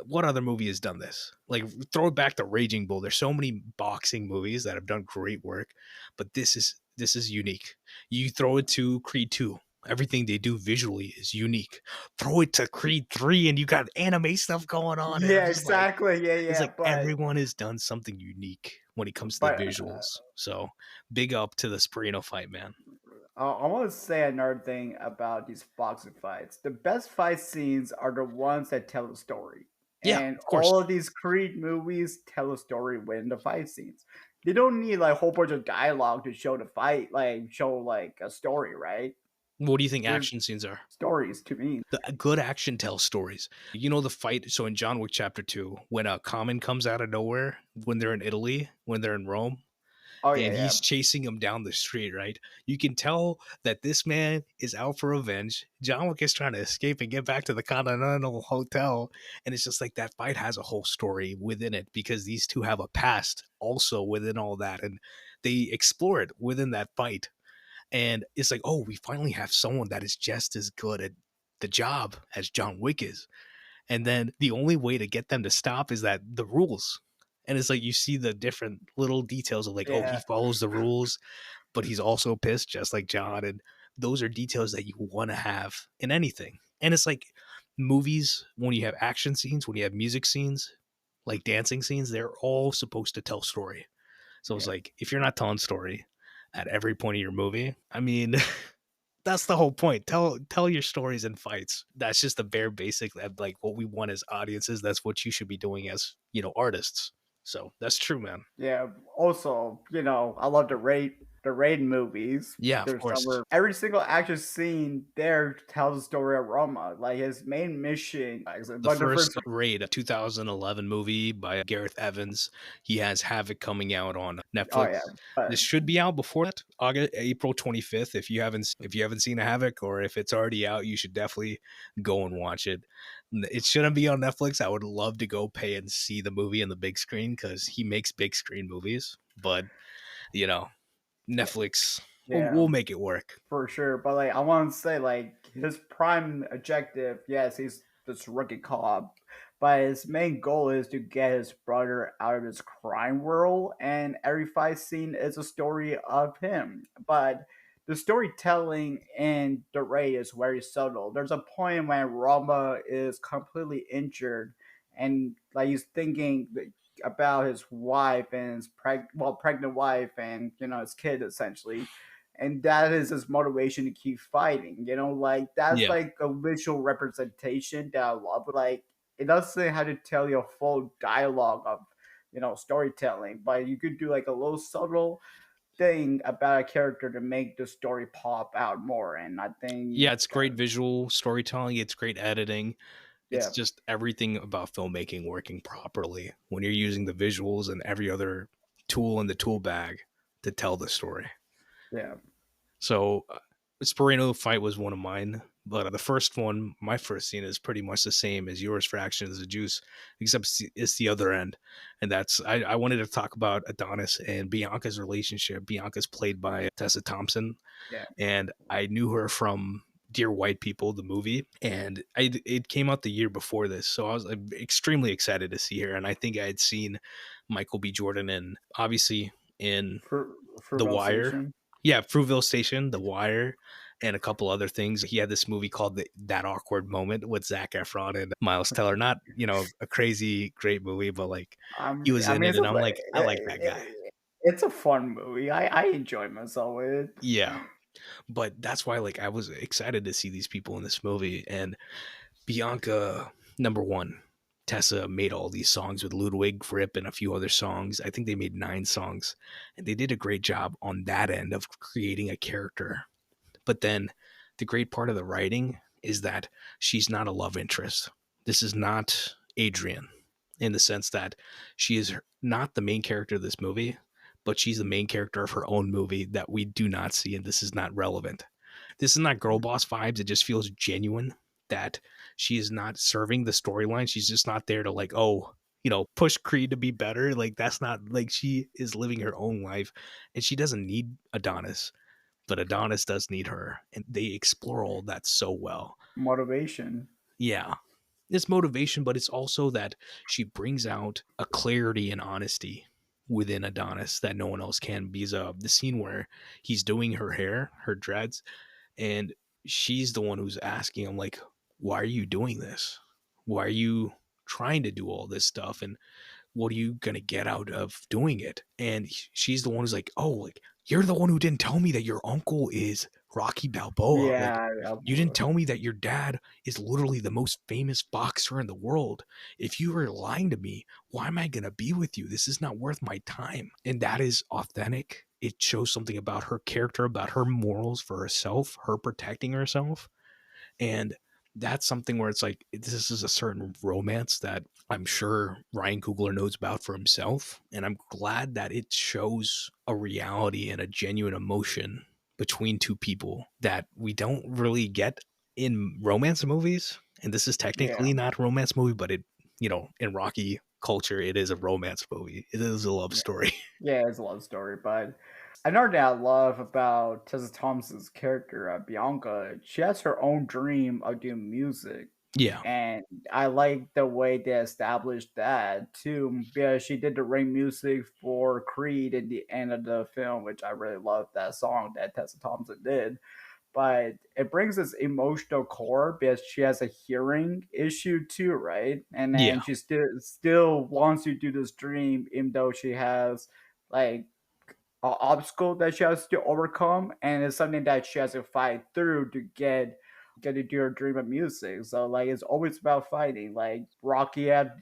what other movie has done this? Like throw it back to Raging Bull. There's so many boxing movies that have done great work, but this is unique. You throw it to Creed 2. Everything they do visually is unique. Throw it to Creed 3 and you got anime stuff going on and I'm Yeah, just like exactly. Yeah, it's yeah. like everyone has done something unique when it comes to the But visuals. So, big up to the Sparino fight, man. I want to say another thing about these boxing fights. The best fight scenes are the ones that tell a story. Yeah, And of course. all of these Creed movies tell a story within the fight scenes. They don't need like a whole bunch of dialogue to show the fight, like show like a story, right? What do you think There's action scenes are? stories to me. The good action tells stories. You know the fight. So in John Wick Chapter 2, when a Common comes out of nowhere, when they're in Italy, when they're in Rome, Oh yeah, and yeah. he's chasing him down the street, right? You can tell that this man is out for revenge. John Wick is trying to escape and get back to the Continental Hotel. And it's just like that fight has a whole story within it because these two have a past also within all that. And they explore it within that fight. And it's like, oh, we finally have someone that is just as good at the job as John Wick is. And then the only way to get them to stop is that the rules. And it's like you see the different little details of like, oh, he Yeah. follows the rules, but he's also pissed just like John. And those are details that you want to have in anything. And it's like movies, when you have action scenes, when you have music scenes, like dancing scenes, they're all supposed to tell story. So it's Yeah. like if you're not telling story at every point of your movie, I mean, that's the whole point. Tell your stories and fights. That's just the bare basic of like what we want as audiences. That's what you should be doing as, artists. So that's true, man. Yeah. Also, I love the raid movies. Yeah, of There's some course. where every single action scene there tells the story of Roma. Like his main mission, The but the first first. Raid, a 2011 movie by Gareth Evans. He has Havoc coming out on Oh Netflix. yeah, but This should be out before that, August, April 25th. If you haven't seen Havoc, or if it's already out, you should definitely go and watch it. It shouldn't be on Netflix. I would love to go pay and see the movie in the big screen because he makes big screen movies. But you know, Netflix, Yeah. we'll make it work. For sure, but like I want to say, like his prime objective, yes, he's this rookie cop, but his main goal is to get his brother out of this crime world, and every fight scene is a story of him. But the storytelling in the raid is very subtle. There's a point when Rama is completely injured, and like he's thinking about his wife and his pregnant wife, and his kid essentially, and that is his motivation to keep fighting. Like that's Yeah. like a visual representation that I love. But like it doesn't have to tell you a full dialogue of storytelling, but you could do like a little subtle thing about a character to make the story pop out more. And I think Yeah, it's great visual storytelling, it's great editing. It's yeah, just everything about filmmaking working properly when you're using the visuals and every other tool in the tool bag to tell the story. yeah, So, Sparino fight was one of mine, but the first one, my first scene is pretty much the same as yours for Action as the Juice, except it's the other end. And that's, I wanted to talk about Adonis and Bianca's relationship. Bianca's played by Tessa Thompson, yeah. and I knew her from Dear White People, the movie, and it came out the year before this, so I was extremely excited to see her. And I think I had seen Michael B. Jordan in, obviously, in The Fruitvale Wire. Station. Yeah, Fruitvale Station, The Wire, and a couple other things. He had this movie called That Awkward Moment with Zac Efron and Miles Teller. Not, a crazy great movie, but like he was I in mean, it, and I'm like, I like that guy. it's a fun movie. I enjoy myself with it. Yeah, but that's why like I was excited to see these people in this movie. And Bianca, number one, Tessa made all these songs with Ludwig, Fripp, and a few other songs. I think they made 9 songs, and they did a great job on that end of creating a character. But then the great part of the writing is that she's not a love interest. This is not Adrian in the sense that she is not the main character of this movie, but she's the main character of her own movie that we do not see, and this is not relevant. This is not girl boss vibes. It just feels genuine that she is not serving the storyline. She's just not there to like, oh, push Creed to be better. Like that's not like she is living her own life, and she doesn't need Adonis, but Adonis does need her, and they explore all that so well. Motivation. Yeah, it's motivation, but it's also that she brings out a clarity and honesty within Adonis that no one else can. Because the scene where he's doing her hair, her dreads, and she's the one who's asking him like, why are you doing this? Why are you trying to do all this stuff, and what are you gonna get out of doing it? And she's the one who's like, oh, like you're the one who didn't tell me that your uncle is Rocky Balboa. Like Yeah, you didn't tell me that your dad is literally the most famous boxer in the world. If you were lying to me, why am I gonna be with you? This is not worth my time. And that is authentic. It shows something about her character, about her morals for herself, her protecting herself. And that's something where it's like, this is a certain romance that I'm sure Ryan Coogler knows about for himself. And I'm glad that it shows a reality and a genuine emotion between two people that we don't really get in romance movies. And this is yeah, technically not a romance movie, but in Rocky culture, it is a romance movie. It is a love yeah, story. yeah. It's a love story, but another thing I love about Tessa Thompson's character, Bianca, she has her own dream of doing music. Yeah. And I like the way they established that too, because she did the ring music for Creed in the end of the film, which I really love that song that Tessa Thompson did. But it brings this emotional core because she has a hearing issue too, right? And Yeah. then she still wants to do this dream, even though she has like obstacle that she has to overcome, and it's something that she has to fight through to get to do her dream of music. So like it's always about fighting. Like Rocky had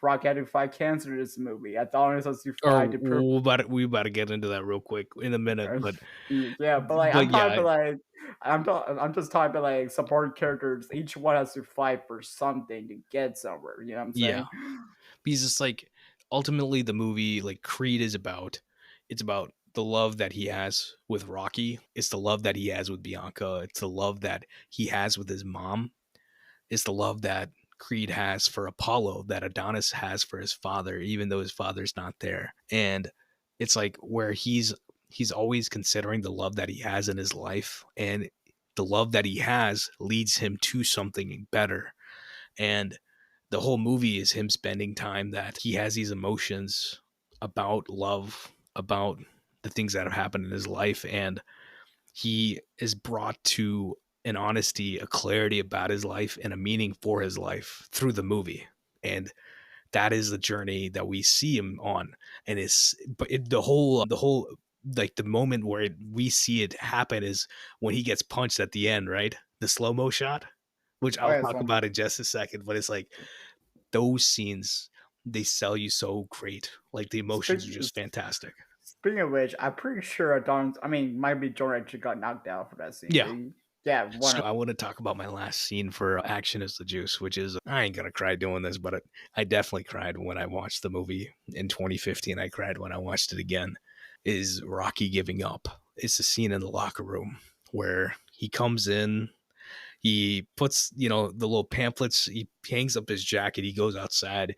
to fight cancer in this movie. Adonis has to Or fight to prove. we about to get into that real quick in a minute, but Yeah, but like I'm but talking yeah, about like I'm just talking about like supporting characters. Each one has to fight for something to get somewhere. You know what I'm yeah. saying? Because it's like ultimately the movie like Creed is about, it's about the love that he has with Rocky. It's the love that he has with Bianca. It's the love that he has with his mom. It's the love that Creed has for Apollo, that Adonis has for his father, even though his father's not there. And it's like where he's always considering the love that he has in his life, and the love that he has leads him to something better. And the whole movie is him spending time that he has these emotions about love, about the things that have happened in his life, and he is brought to an honesty, a clarity about his life, and a meaning for his life through the movie. And that is the journey that we see him on. And it's but the whole like the moment where we see it happen is when he gets punched at the end, right? The slow-mo shot, which Oh I'll yeah, talk about in just a second. But it's like those scenes, they sell you so great. Like the speak, emotions are just fantastic. speaking of which, I'm pretty sure Don. I mean, might be Jordan actually got knocked out for that scene. Yeah. Did he? Yeah, one. So I want to talk about my last scene for Action is the Juice, which is I ain't gonna cry doing this, but I definitely cried when I watched the movie in 2015. I cried when I watched it again. Is Rocky giving up? It's a scene in the locker room where he comes in, he puts the little pamphlets, he hangs up his jacket, he goes outside,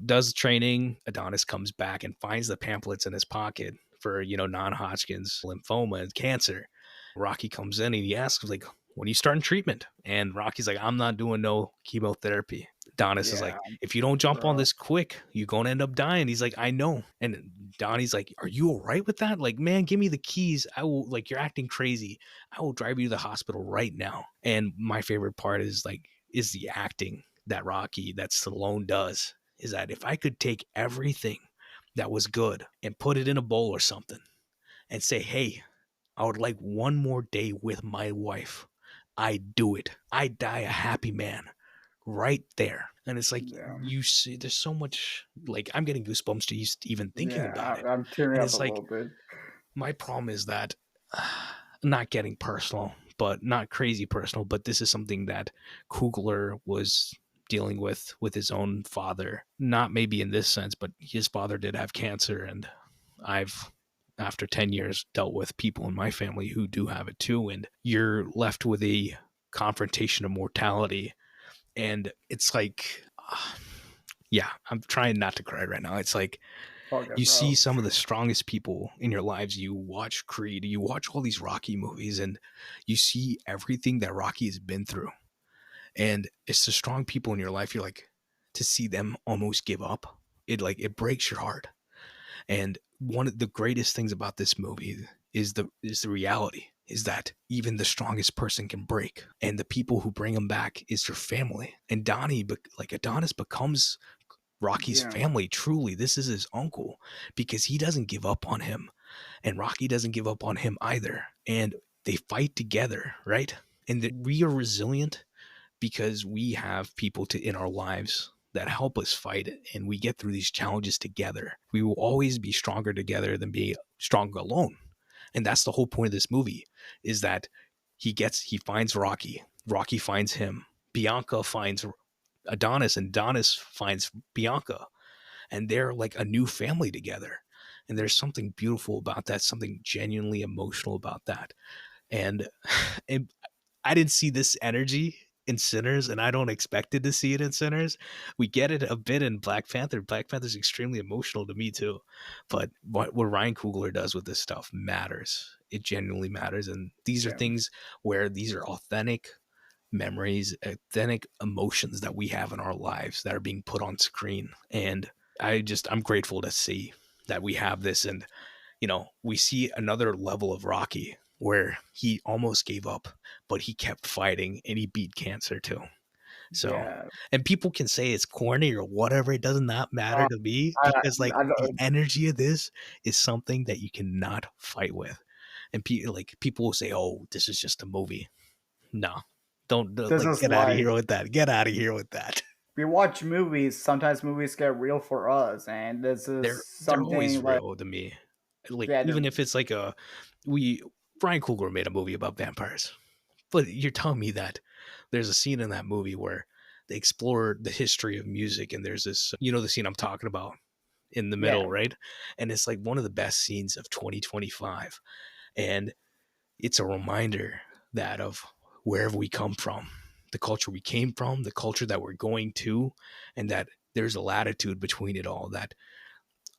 does training. Adonis comes back and finds the pamphlets in his pocket for, non-Hodgkin's lymphoma and cancer. Rocky comes in and he asks, like, when are you starting treatment? And Rocky's like, I'm not doing no chemotherapy. Adonis is Yeah, like, if you don't jump on bro. this quick, you're going to end up dying. He's like, I know. And Donnie's like, are you all right with that? Like, man, give me the keys. I will, like, you're acting crazy. I will drive you to the hospital right now. And my favorite part is the acting that Stallone does, is that if I could take everything that was good and put it in a bowl or something and say, hey, I would like one more day with my wife, I do it. I die a happy man right there. And it's like Yeah, you see, there's so much, like I'm getting goosebumps just even thinking yeah. about it. I'm tearing And up a it's like little bit. my problem is that not getting personal, but not crazy personal, but this is something that Coogler was dealing with his own father. Not maybe in this sense, but his father did have cancer, and I've after 10 years dealt with people in my family who do have it too, and you're left with a confrontation of mortality. And it's like yeah, I'm trying not to cry right now. It's like Okay, you see bro. some of the strongest people in your lives. You watch Creed, you watch all these Rocky movies, and you see everything that Rocky has been through. And it's the strong people in your life. You're like, to see them almost give up, it breaks your heart. And one of the greatest things about this movie is the reality is that even the strongest person can break, and the people who bring him back is your family. And Adonis becomes Rocky's Yeah, family. Truly, this is his uncle, because he doesn't give up on him, and Rocky doesn't give up on him either. And they fight together, right? And that we are resilient because we have people in our lives that help us fight it, and we get through these challenges together. We will always be stronger together than be strong alone. And that's the whole point of this movie, is that he finds Rocky. Rocky finds him. Bianca finds Adonis, and Adonis finds Bianca, and they're like a new family together. And there's something beautiful about that, something genuinely emotional about that. And, and I didn't see this energy in Sinners, and I don't expected to see it in Sinners. We get it a bit in Black Panther. Black Panther's extremely emotional to me too. But what Ryan Coogler does with this stuff matters. It genuinely matters. And these are yeah, things where these are authentic memories, authentic emotions that we have in our lives that are being put on screen. And I'm grateful to see that we have this. And we see another level of Rocky where he almost gave up, but he kept fighting and he beat cancer too. So, yeah. and people can say it's corny or whatever. It does not matter Uh, to me, I, because like I, the energy of this is something that you cannot fight with. And people will say, "Oh, this is just a movie." No, don't this like is get out of life. here with that. Get out of here with that. We watch movies. Sometimes movies get real for us, and this is They're always something like real to me. Like yeah, even if it's like we Ryan Coogler made a movie about vampires. But you're telling me that there's a scene in that movie where they explore the history of music, and there's this, the scene I'm talking about in the yeah, middle, right? And it's like one of the best scenes of 2025. And it's a reminder that of wherever we come from, the culture we came from, the culture that we're going to, and that there's a latitude between it all, that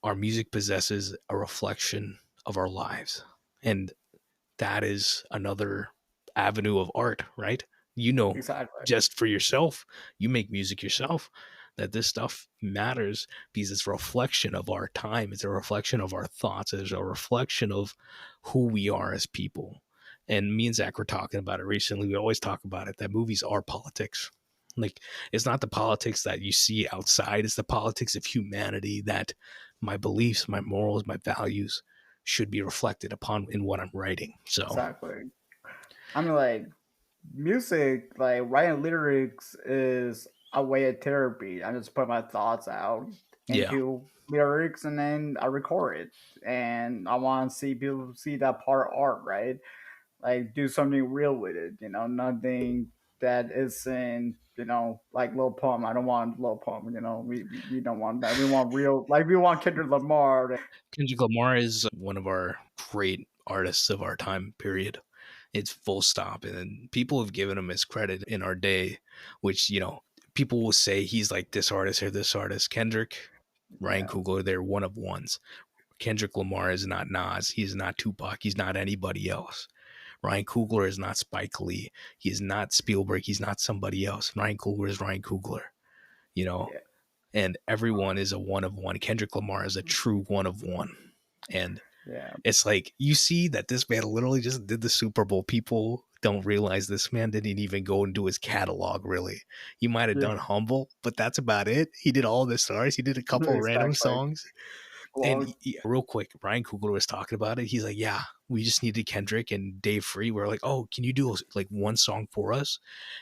our music possesses a reflection of our lives. And that is another avenue of art, right? You know, Exactly. just for yourself, you make music yourself, that this stuff matters because it's a reflection of our time. It's a reflection of our thoughts. It's a reflection of who we are as people. And me and Zach were talking about it recently. We always talk about it, that movies are politics. Like, it's not the politics that you see outside, it's the politics of humanity, that my beliefs, my morals, my values should be reflected upon in what I'm writing. So, Exactly. I mean, like music, like writing lyrics is a way of therapy. I just put my thoughts out yeah, into lyrics and then I record it. And I want to see people see that part of art, right? Like do something real with it, nothing that isn't, like Lil Pump. I don't want Lil Pump, we don't want that. We want real, like we want Kendrick Lamar. Kendrick Lamar is one of our great artists of our time period. It's full stop. And people have given him his credit in our day, which, people will say he's like this artist or this artist. Kendrick, Ryan Yeah, Coogler, they're one of ones. Kendrick Lamar is not Nas. He's not Tupac. He's not anybody else. Ryan Coogler is not Spike Lee. He is not Spielberg. He's not somebody else. Ryan Coogler is Ryan Coogler, you know, yeah, and everyone is a one of one. Kendrick Lamar is a true one of one. And yeah, it's like, you see that this man literally just did the Super Bowl. People don't realize this man didn't even go into his catalog, really. He might have yeah. done Humble, but that's about it. He did all the stars. He did a couple random Exactly. songs. And Well, real quick, Ryan Coogler was talking about it. He's like, yeah, we just needed Kendrick and Dave Free. We're like, oh, can you do like one song for us?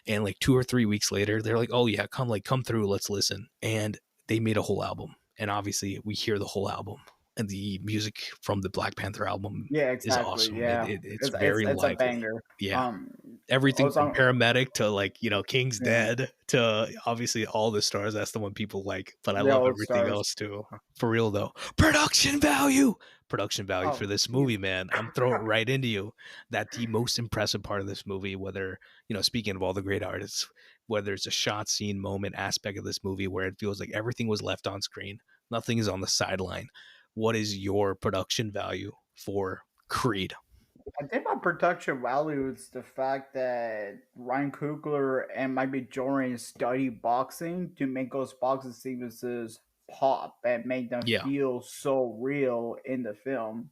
And like 2 or 3 weeks later, they're like, oh yeah, come through, let's listen. And they made a whole album. And obviously we hear the whole album. And the music from the Black Panther album yeah, is exactly. awesome. Yeah, It's it's very it's a lively. banger. Yeah. Um, Everything from also, Paramedic to, like, King's yeah, Dead to obviously All the Stars. That's the one people like, but I the love old everything stars. else too. For real though. Production value for Oh, this movie, Jesus man. I'm throwing it right into you. That the most impressive part of this movie, whether, speaking of all the great artists, whether it's a shot, scene, moment, aspect of this movie where it feels like everything was left on screen, nothing is on the sideline. What is your production value for Creed? I think my production value is the fact that Ryan Coogler and Mike Jordan study boxing to make those boxing sequences pop and make them Yeah. feel so real in the film.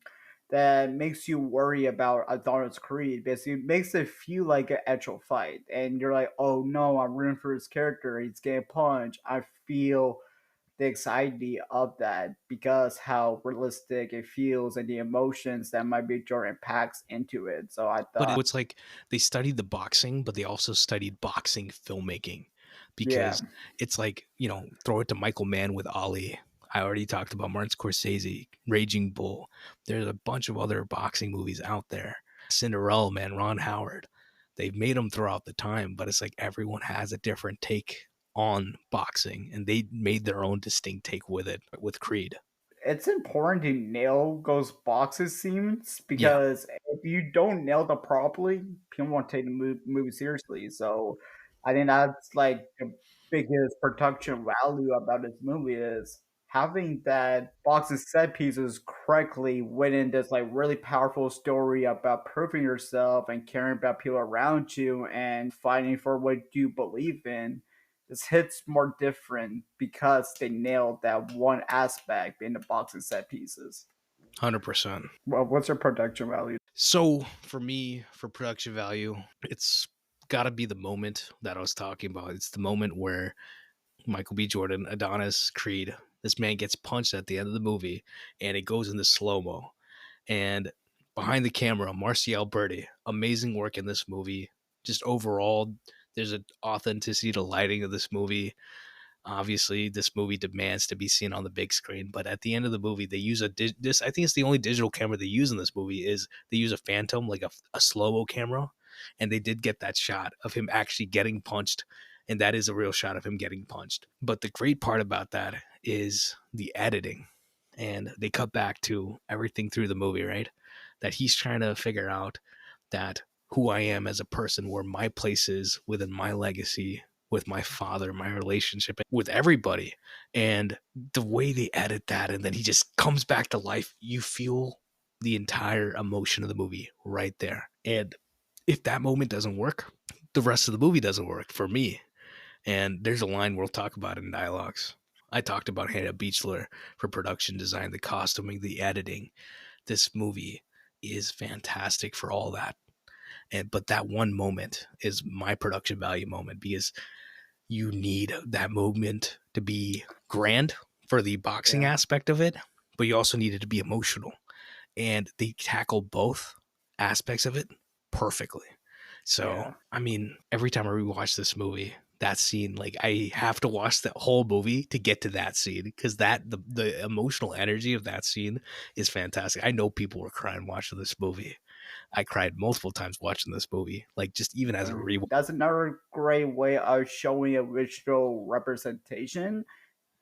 That makes you worry about Adonis Creed because it makes it feel like an actual fight. And you're like, oh no, I'm rooting for his character. He's getting punched. I feel the anxiety of that because how realistic it feels and the emotions that might be Jordan packs into it. So I But thought, it's like they studied the boxing, but they also studied boxing filmmaking, yeah, because it's like, throw it to Michael Mann with Ali. I already talked about Martin Scorsese, Raging Bull. There's a bunch of other boxing movies out there. Cinderella, man, Ron Howard. They've made them throughout the time, but it's like everyone has a different take on boxing, and they made their own distinct take with it with Creed. it's important to nail those boxes scenes Yeah. because if you don't nail them properly, people won't take the movie seriously. So I think that's like the biggest production value about this movie is having that boxing set pieces correctly within this like really powerful story about proving yourself and caring about people around you and fighting for what you believe in. This hits more different because they nailed that one aspect in the boxing set pieces. 100%. Well, what's your production value? So for me, for production value, it's got to be the moment that I was talking about. It's the moment where Michael B. Jordan, Adonis Creed, this man gets punched at the end of the movie, and it goes into slow mo. And behind the camera, Marcy Alberti, amazing work in this movie. Just overall, there's an authenticity to lighting of this movie. Obviously, this movie demands to be seen on the big screen, but at the end of the movie, they use this. I think it's the only digital camera they use in this movie. Is they use a Phantom, like a slow-mo camera, and they did get that shot of him actually getting punched, and that is a real shot of him getting punched. But the great part about that is the editing, and they cut back to everything through the movie, right? That he's trying to figure out that who I am as a person, where my place is within my legacy, with my father, my relationship with everybody. And the way they edit that, and then he just comes back to life, you feel the entire emotion of the movie right there. And if that moment doesn't work, the rest of the movie doesn't work for me. And there's a line we'll talk about in dialogues. I talked about Hannah Beachler for production design, the costuming, the editing. This movie is fantastic for all that. And but that one moment is my production value moment because you need that moment to be grand for the boxing Yeah. aspect of it, but you also need it to be emotional. And they tackle both aspects of it perfectly. So, Yeah. I mean, every time I rewatch this movie, that scene, like I have to watch the whole movie to get to that scene because the emotional energy of that scene is fantastic. I know people were crying watching this movie. I cried multiple times watching this movie, like just even as a rewatch. That's another great way of showing a visual representation.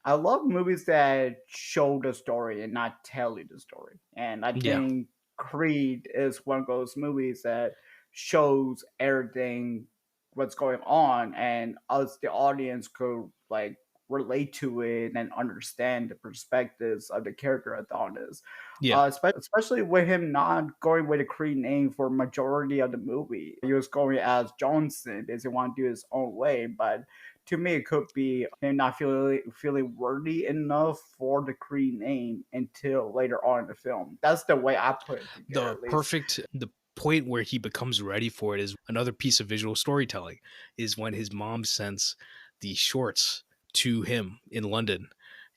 I love movies that show the story and not tell you the story. And I Yeah, think Creed is one of those movies that shows everything what's going on, and us the audience could like relate to it and understand the perspectives of the character Adonis. yeah, Especially with him not going with the Creed name for majority of the movie. He was going as Johnson because he wanted to do his own way, but to me, it could be him not feeling worthy enough for the Creed name until later on in the film. That's the way I put it together, at least. the point where he becomes ready for it is another piece of visual storytelling is when his mom sends the shorts to him in London.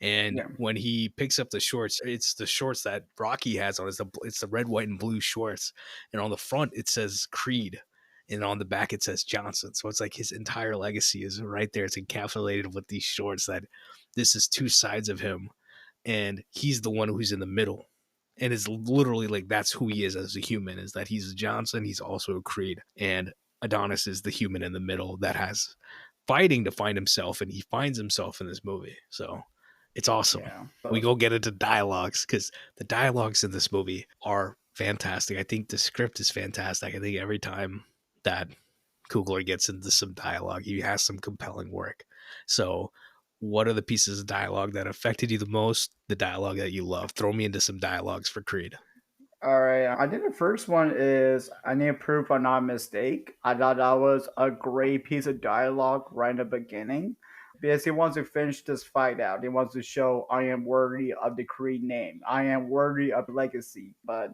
And Yeah, when he picks up the shorts, it's the shorts that Rocky has on. It's the red, white, and blue shorts. And on the front, it says Creed. And on the back, it says Johnson. So it's like his entire legacy is right there. It's encapsulated with these shorts that this is two sides of him. And he's the one who's in the middle, and it's literally like that's who he is as a human, is that he's a Johnson, he's also a Creed, and Adonis is the human in the middle that has fighting to find himself, and he finds himself in this movie. So it's awesome. yeah. We So, go get into dialogues because the dialogues in this movie are fantastic. I think the script is fantastic. I think every time that Coogler gets into some dialogue, he has some compelling work. So what are the pieces of dialogue that affected you the most? The dialogue that you love. Throw me into some dialogues for Creed. all right. I think the first one is I need proof I'm not a mistake. I thought that was a great piece of dialogue right in the beginning because he wants to finish this fight out. He wants to show I am worthy of the Creed name. I am worthy of legacy. But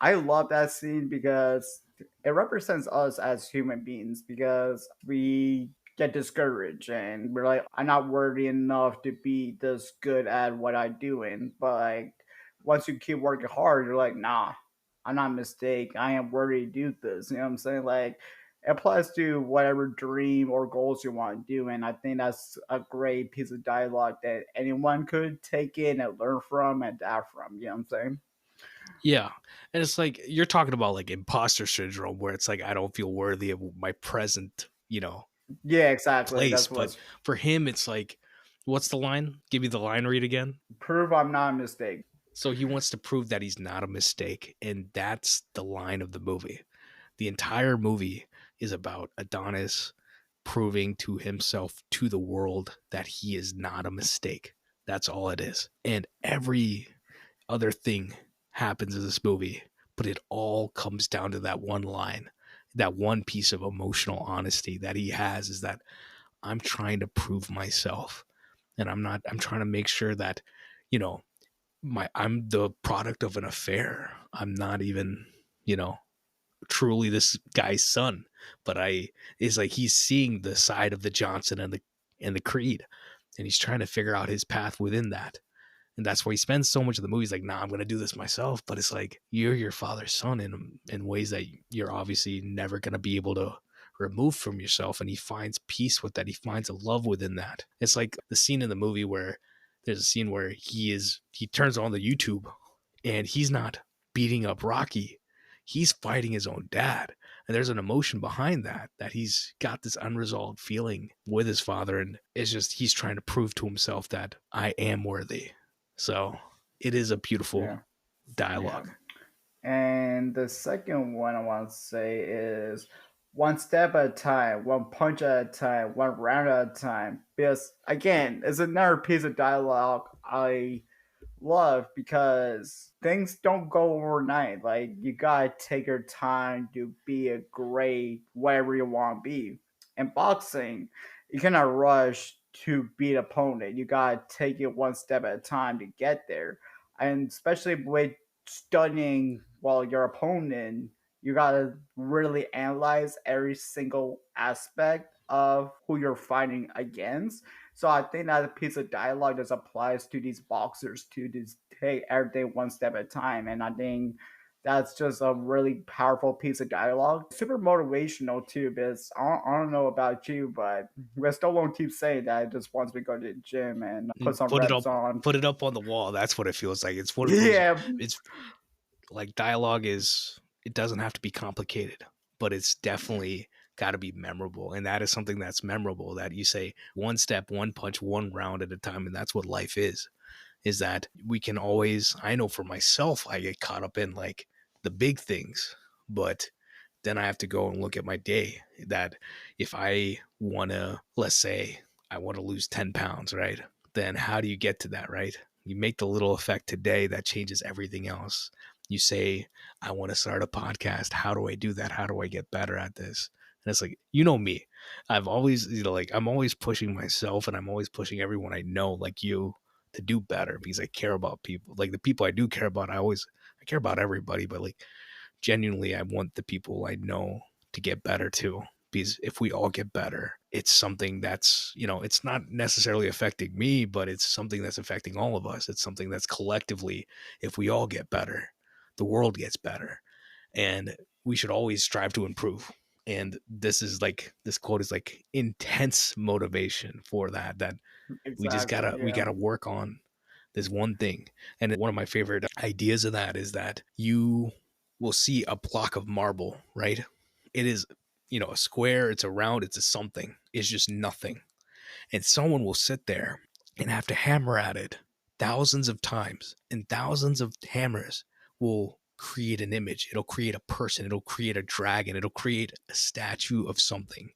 I love that scene because it represents us as human beings because we get discouraged and we're like, I'm not worthy enough to be this good at what I do. And but like, once you keep working hard, you're like, nah, I'm not a mistake. I am worthy to do this. You know what I'm saying? Like, it applies to whatever dream or goals you want to do. And I think that's a great piece of dialogue that anyone could take in and learn from and adapt from. You know what I'm saying? Yeah. And it's like you're talking about like imposter syndrome where it's like I don't feel worthy of my present, Yeah, exactly. place. That's But what's for him it's like what's the line? Give me the line read again. prove I'm not a mistake. So he wants to prove that he's not a mistake, and that's the line of the movie. The entire movie is about Adonis proving to himself, to the world, that he is not a mistake. That's all it is. And every other thing happens in this movie, but it all comes down to that one line, that one piece of emotional honesty that he has is that I'm trying to prove myself. And I'm trying to make sure that, you know, I'm the product of an affair. I'm not even, you know, truly this guy's son, but I is like he's seeing the side of the Johnson and the Creed, and he's trying to figure out his path within that. And that's why he spends so much of the movie. He's like, nah, I'm gonna do this myself. But it's like you're your father's son in ways that you're obviously never gonna be able to remove from yourself. And he finds peace with that. He finds a love within that. It's like the scene in the movie where there's a scene where he turns on the YouTube and he's not beating up Rocky. He's fighting his own dad. And there's an emotion behind that he's got this unresolved feeling with his father. And it's just, he's trying to prove to himself that I am worthy. So it is a beautiful Yeah, yeah. dialogue. And the second one I want to say is one step at a time, one punch at a time, one round at a time. Because again, it's another piece of dialogue I love because things don't go overnight. Like you gotta take your time to be a great wherever you want to be. In boxing, you cannot rush to beat opponent. You gotta take it one step at a time to get there. And especially with studying well your opponent, you gotta really analyze every single aspect of who you're fighting against. So I think that a piece of dialogue just applies to these boxers to just take everything one step at a time. And I think that's just a really powerful piece of dialogue. Super motivational too, because I don't know about you, but we still won't keep saying that. It just wants me to go to the gym and put some Put it reps up, on. put it up on the wall. That's what it feels like. It's one of those. Yeah, It's like dialogue is. It doesn't have to be complicated, but it's definitely got to be memorable, and that is something that's memorable. That you say one step, one punch, one round at a time, and that's what life is. Is that we can always. I know for myself, I get caught up in like the big things, but then I have to go and look at my day. That if I want to, let's say, I want to lose 10 pounds, right? Then how do you get to that, right? You make the little effect today that changes everything else. You say, I want to start a podcast. How do I do that? How do I get better at this? And it's like, you know me. I've always, like, I'm always pushing myself and I'm always pushing everyone I know, like you, to do better because I care about people. Like the people I do care about, I care about everybody, but like, genuinely, I want the people I know to get better too. Because if we all get better, it's something that's, it's not necessarily affecting me, but it's something that's affecting all of us. It's something that's collectively, if we all get better, the world gets better. And we should always strive to improve. And this quote is like intense motivation for that exactly. we Yeah, gotta work on this one thing. And one of my favorite ideas of that is that you will see a block of marble, right? It is, a square, it's a round, it's a something, it's just nothing. And someone will sit there and have to hammer at it thousands of times, and thousands of hammers will create an image. It'll create a person, it'll create a dragon, it'll create a statue of something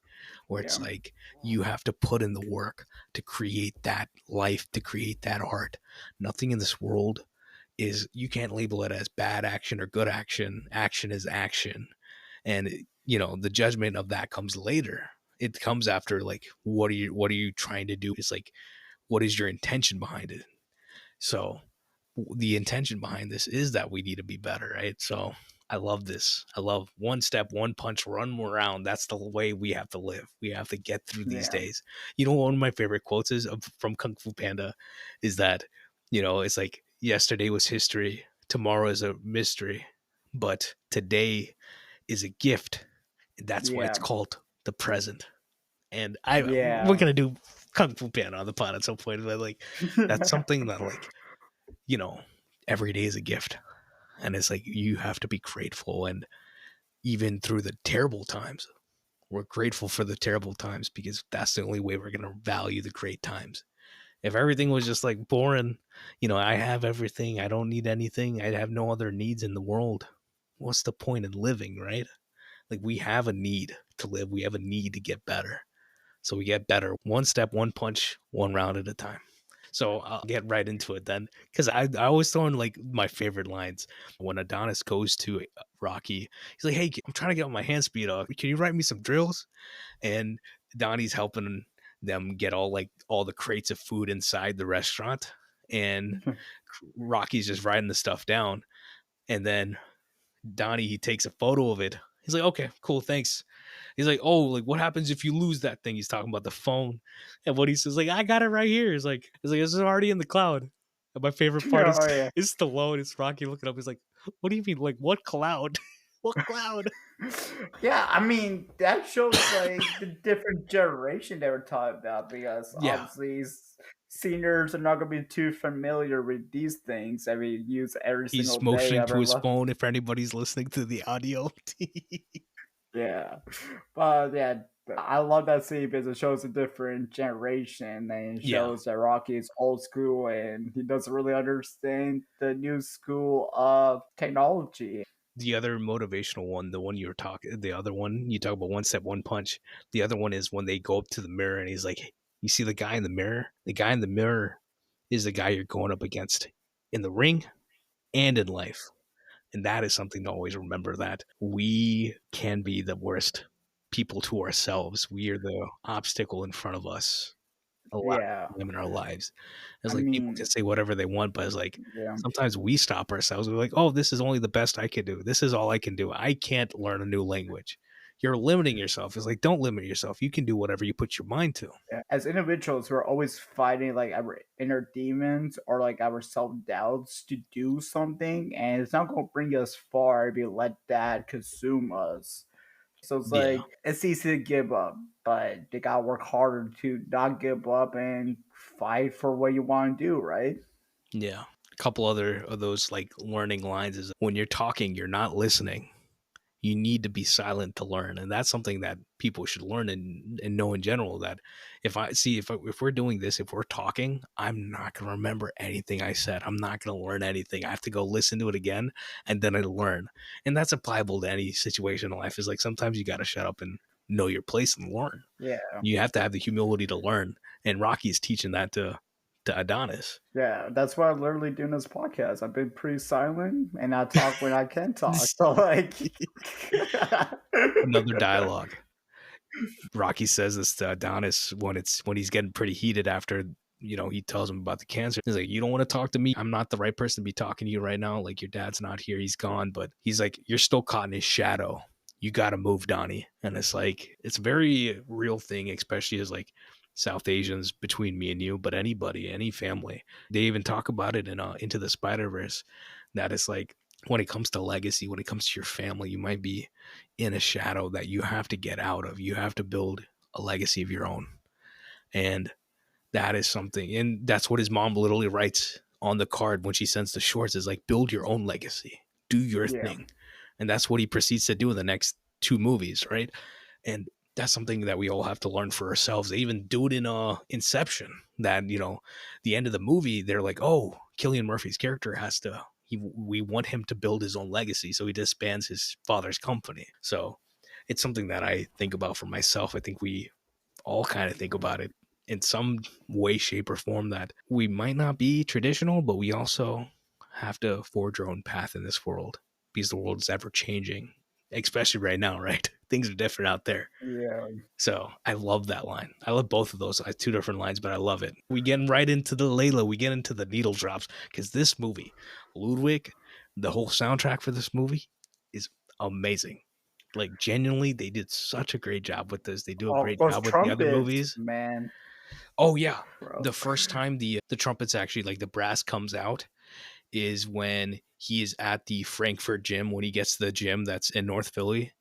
where it's yeah, like you have to put in the work to create that life, to create that art. Nothing in this world is, you can't label it as bad action or good action. Action is action. And the judgment of that comes later. It comes after, like, what are you trying to do? It's like, what is your intention behind it? So the intention behind this is that we need to be better, right? So I love this. I love one step, one punch, run around. That's the way we have to live. We have to get through these yeah, days. One of my favorite quotes is from Kung Fu Panda is that, it's like yesterday was history, tomorrow is a mystery, but today is a gift. That's why it's yeah, called the present. And we're yeah. gonna do Kung Fu Panda on the pod at some point, but like that's something that, like, you know, every day is a gift. And it's like you have to be grateful. And even through the terrible times, we're grateful for the terrible times because that's the only way we're going to value the great times. If everything was just like boring, I have everything, I don't need anything, I have no other needs in the world. What's the point in living, right? Like we have a need to live, we have a need to get better. So we get better one step, one punch, one round at a time. So I'll get right into it then, because I always throw in like my favorite lines when Adonis goes to Rocky. He's like, "Hey, I'm trying to get my hand speed up. Can you write me some drills?" And Donnie's helping them get all the crates of food inside the restaurant, and Rocky's just writing the stuff down. And then Donnie, he takes a photo of it. He's like, "Okay, cool, thanks." He's like, "Oh, like what happens if you lose that thing?" He's talking about the phone, and what he says, like, "I got it right here." It's like this is already in the cloud. And my favorite part is Oh yeah. is Stallone. It's Rocky looking up. He's like, "What do you mean? Like what cloud? What cloud?" Yeah, I mean that shows like the different generation they were talking about because Yeah, obviously seniors are not gonna be too familiar with these things. I mean, use every he's single day motioning of to our his life. phone. If anybody's listening to the audio, Yeah, but yeah, I love that scene because it shows a different generation and it yeah. shows that Rocky is old school and he doesn't really understand the new school of technology. The other motivational one, the one you were talking, the other one you talk about, one step, one punch. The other one is when they go up to the mirror and he's like, "You see the guy in the mirror? The guy in the mirror is the guy you're going up against. in the ring and in life. And that is something to always remember, that we can be the worst people to ourselves. We are the obstacle in front of us a lot Yeah. of the time in our lives. It's I like people can mean, say whatever they want, but it's like yeah. sometimes we stop ourselves. We're like, oh, this is only the best I can do. This is all I can do. I can't learn a new language. You're limiting yourself. It's like, don't limit yourself. You can do whatever you put your mind to. Yeah. As individuals, we're always fighting like our inner demons or like our self doubts to do something, and it's not going to bring us far if we let that consume us. So it's Yeah. like it's easy to give up, but they gotta work harder to not give up and fight for what you want to do, right? Yeah. A couple other of those like learning lines is when you're talking, you're not listening. You need to be silent to learn, and that's something that people should learn and know in general. That if we're doing this, if we're talking, I'm not going to remember anything I said. I'm not going to learn anything. I have to go listen to it again, and then I learn. And that's applicable to any situation in life. Is like sometimes you got to shut up and know your place and learn. Yeah, You have to have the humility to learn, and Rocky is teaching that to Adonis. yeah. That's what I'm literally doing this podcast. I've been pretty silent, and I talk when I can talk. So like, Another dialogue. Rocky says this to Adonis when he's getting pretty heated after he tells him about the cancer. He's like, "You don't want to talk to me. I'm not the right person to be talking to you right now. Like your dad's not here. He's gone, but he's like, you're still caught in his shadow. You got to move, Donnie." And it's like it's a very real thing, especially as like South Asians between me and you, but anybody, any family. They even talk about it in Into the Spider-Verse. That it's like when it comes to legacy, when it comes to your family, you might be in a shadow that you have to get out of. You have to build a legacy of your own. And that is something. And that's what his mom literally writes on the card when she sends the shorts is like, build your own legacy, do your yeah, thing. And that's what he proceeds to do in the next two movies, right? And that's something that we all have to learn for ourselves. They even do it in Inception. That the end of the movie, they're like, "Oh, Killian Murphy's character has to. We want him to build his own legacy, so he disbands his father's company." So it's something that I think about for myself. I think we all kind of think about it in some way, shape, or form, that we might not be traditional, but we also have to forge our own path in this world because the world is ever changing, especially right now, right? Things are different out there. yeah. So I love that line. I love both of those. I have two different lines, but I love it. We get right into the Layla. We get into the needle drops because this movie, Ludwig, the whole soundtrack for this movie is amazing. Like genuinely, they did such a great job with this. They do a Oh, great those job with the other trumpets, movies. man, Oh yeah, bro. the first time the trumpets actually like the brass comes out is when he is at the Frankfurt gym, when he gets to the gym that's in North Philly,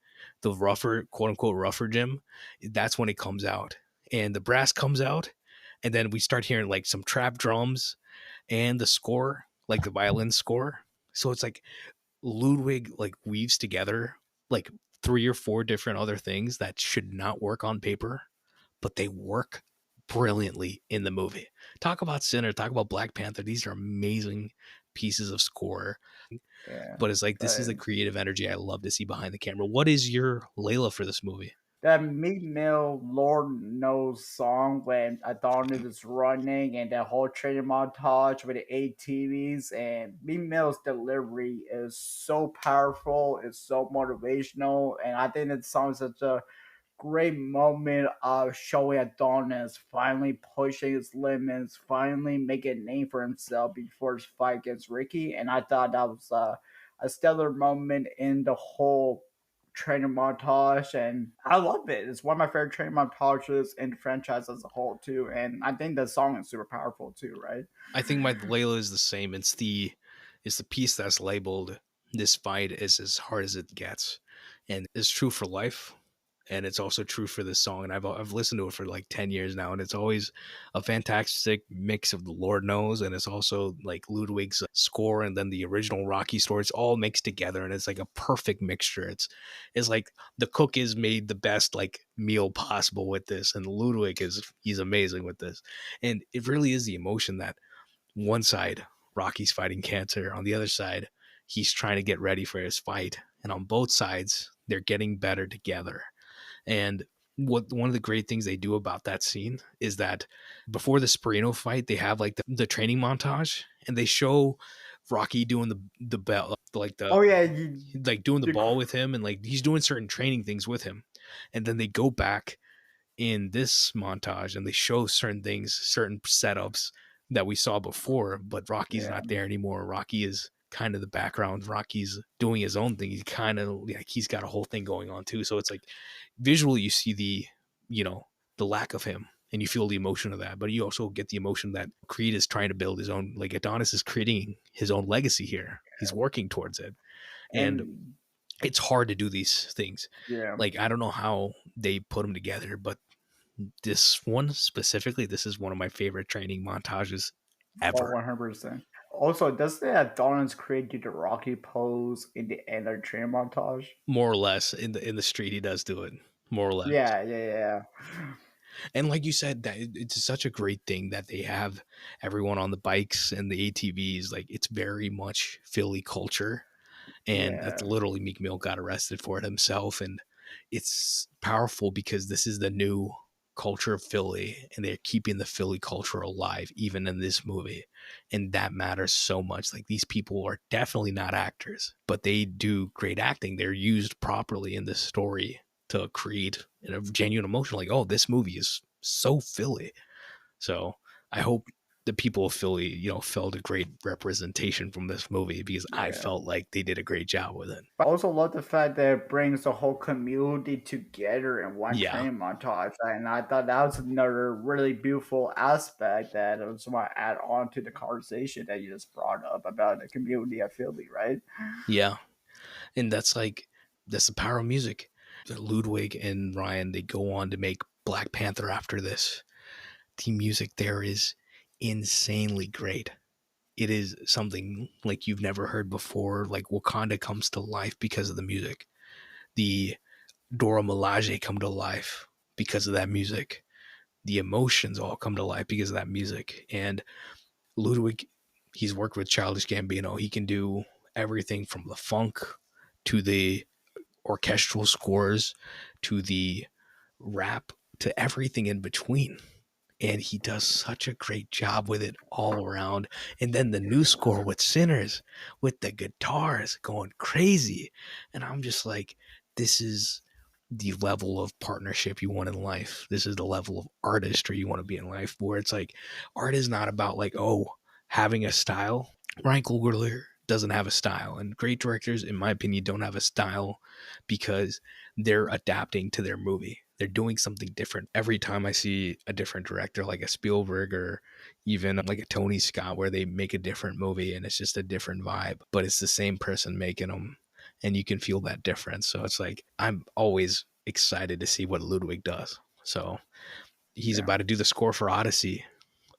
the rougher, quote unquote, rougher gym. That's when it comes out. And the brass comes out. And then we start hearing like some trap drums and the score, like the violin score. So it's like Ludwig like weaves together like three or four different other things that should not work on paper, but they work brilliantly in the movie. Talk about Sinner, talk about Black Panther. These are amazing pieces of score. Yeah, But it's like this is but the creative energy I love to see behind the camera. What is your Layla for this movie? that Meat Mill Lord knows song when Adonis is running and that whole training montage with the ATVs and Meat Mill's delivery is so powerful, it's so motivational, and I think that song is such a great moment of showing Adonis finally pushing his limits, finally making a name for himself before his fight against Ricky. And I thought that was a stellar moment in the whole training montage. And I love it. It's one of my favorite training montages in the franchise as a whole, too. And I think the song is super powerful, too, right? I think my Layla is the same. It's the piece that's labeled "This fight is as hard as it gets," and it's true for life. And it's also true for this song. And I've listened to it for like 10 years now, and it's always a fantastic mix of the Lord knows, and it's also like Ludwig's score and then the original Rocky score. It's all mixed together, and it's like a perfect mixture. It's like the cook is made the best like meal possible with this, and Ludwig he's amazing with this. And it really is the emotion that one side, Rocky's fighting cancer. On the other side, he's trying to get ready for his fight. And on both sides, they're getting better together. And what one of the great things they do about that scene is that before the Sperino fight, they have like the training montage, and they show Rocky doing the bell, like the Oh yeah, like doing the you ball with him, and like he's doing certain training things with him, and then they go back in this montage and they show certain things, certain setups that we saw before, but Rocky's yeah, not there anymore. Rocky is kind of the background. Rocky's doing his own thing. He's kind of like he's got a whole thing going on too. So it's like visually you see you know, the lack of him and you feel the emotion of that, but you also get the emotion that Creed is trying to build his own, like Adonis is creating his own legacy here. He's working towards it. And and it's hard to do these things. yeah, Like I don't know how they put them together, but this one specifically, this is one of my favorite training montages oh, ever. 100%. Also, does the Adonis create you the Rocky pose in the end of the train montage? More or less in the street, he does do it. More or less. Yeah, yeah, yeah. And like you said, that it's such a great thing that they have everyone on the bikes and the ATVs. Like it's very much Philly culture, and that's Yeah, literally Meek Mill got arrested for it himself, and it's powerful because this is the new culture of Philly, and they're keeping the Philly culture alive even in this movie, and that matters so much. Like these people are definitely not actors, but they do great acting. They're used properly in this story to create a genuine emotion. Like, oh, this movie is so Philly. So I hope the people of Philly, felt a great representation from this movie because I yeah. felt like they did a great job with it. But I also love the fact that it brings the whole community together in one Yeah. train montage. And I thought that was another really beautiful aspect that I just want to add on to the conversation that you just brought up about the community of Philly, right? Yeah. And that's the power of music. Ludwig and Ryan, they go on to make Black Panther after this. The music there is insanely great. It is something like you've never heard before. Like Wakanda comes to life because of the music. The Dora Milaje come to life because of that music. The emotions all come to life because of that music. And Ludwig, he's worked with Childish Gambino. He can do everything from the funk to the orchestral scores to the rap to everything in between. And he does such a great job with it all around. And then the new score with Sinners, with the guitars going crazy. And I'm just like, this is the level of partnership you want in life. This is the level of artistry you want to be in life, where it's like art is not about like, oh, having a style. Ryan Coogler doesn't have a style, and great directors, in my opinion, don't have a style because they're adapting to their movie. They're doing something different every time I see a different director, like a Spielberg or even like a Tony Scott, where they make a different movie and it's just a different vibe, but it's the same person making them, and you can feel that difference. So it's like I'm always excited to see what Ludwig does. So he's Yeah, about to do the score for Odyssey.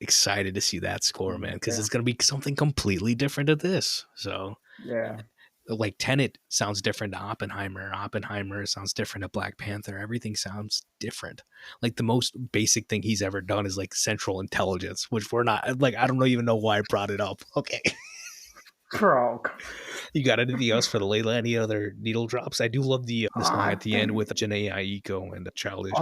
Excited to see that score, man, because yeah, it's going to be something completely different to this. So yeah. like Tenet sounds different to Oppenheimer. Oppenheimer sounds different to Black Panther. Everything sounds different. Like the most basic thing he's ever done is like Central Intelligence, which we're not like. I don't even know why I brought it up. Okay, Bro, you got anything else for the Layla? Any other needle drops? I do love the song I at the end think with Janae Aiko and Childish,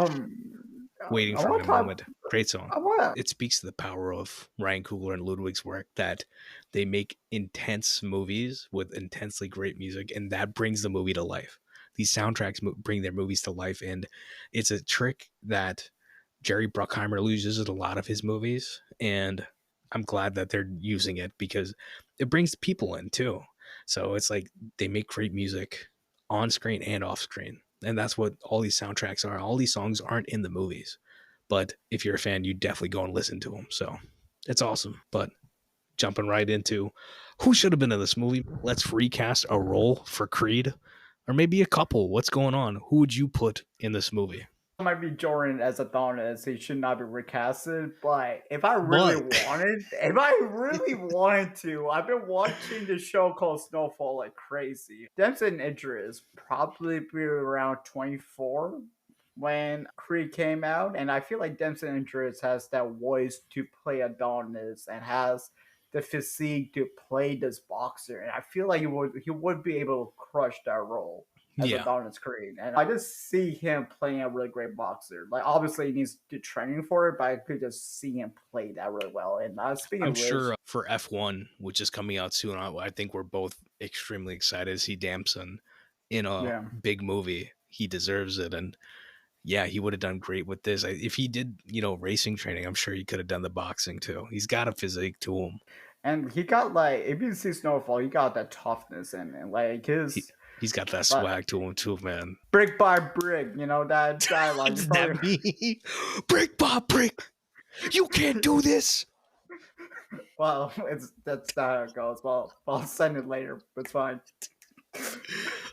"Waiting I for want My to talk. Moment." Great song. I want It speaks to the power of Ryan Coogler and Ludwig's work that they make intense movies with intensely great music, and that brings the movie to life. These soundtracks bring their movies to life, and it's a trick that Jerry Bruckheimer uses in a lot of his movies, and I'm glad that they're using it because it brings people in too. So it's like they make great music on screen and off screen, and that's what all these soundtracks are. All these songs aren't in the movies, but if you're a fan, you definitely go and listen to them. So it's awesome. But jumping right into who should have been in this movie, let's recast a role for Creed, or maybe a couple. What's going on? Who would you put in this movie? might be Jordan as Adonis. He should not be recasted. But But if I really wanted to, I've been watching the show called Snowfall like crazy. Dempsey Idris probably be around 24 when Creed came out, and I feel like Dempsey Idris has that voice to play Adonis and has the physique to play this boxer, and I feel like he would be able to crush that role. as Yeah, Adonis Creed, and I just see him playing a really great boxer. Like obviously he needs to do training for it, but I could just see him play that really well. And speaking I'm of which, sure for F1, which is coming out soon, I think we're both extremely excited to see Damson in a yeah, big movie. He deserves it, and yeah, he would have done great with this. If he did, racing training, I'm sure he could have done the boxing too. He's got a physique to him. and he got like if you see Snowfall, he got that toughness in it. Like He his he's got that like swag to him too, man. brick by brick, you know that dialogue. You Is that probably me? Brick by brick, you can't do this. well, it's that's not how it goes. Well, I'll send it later. It's fine.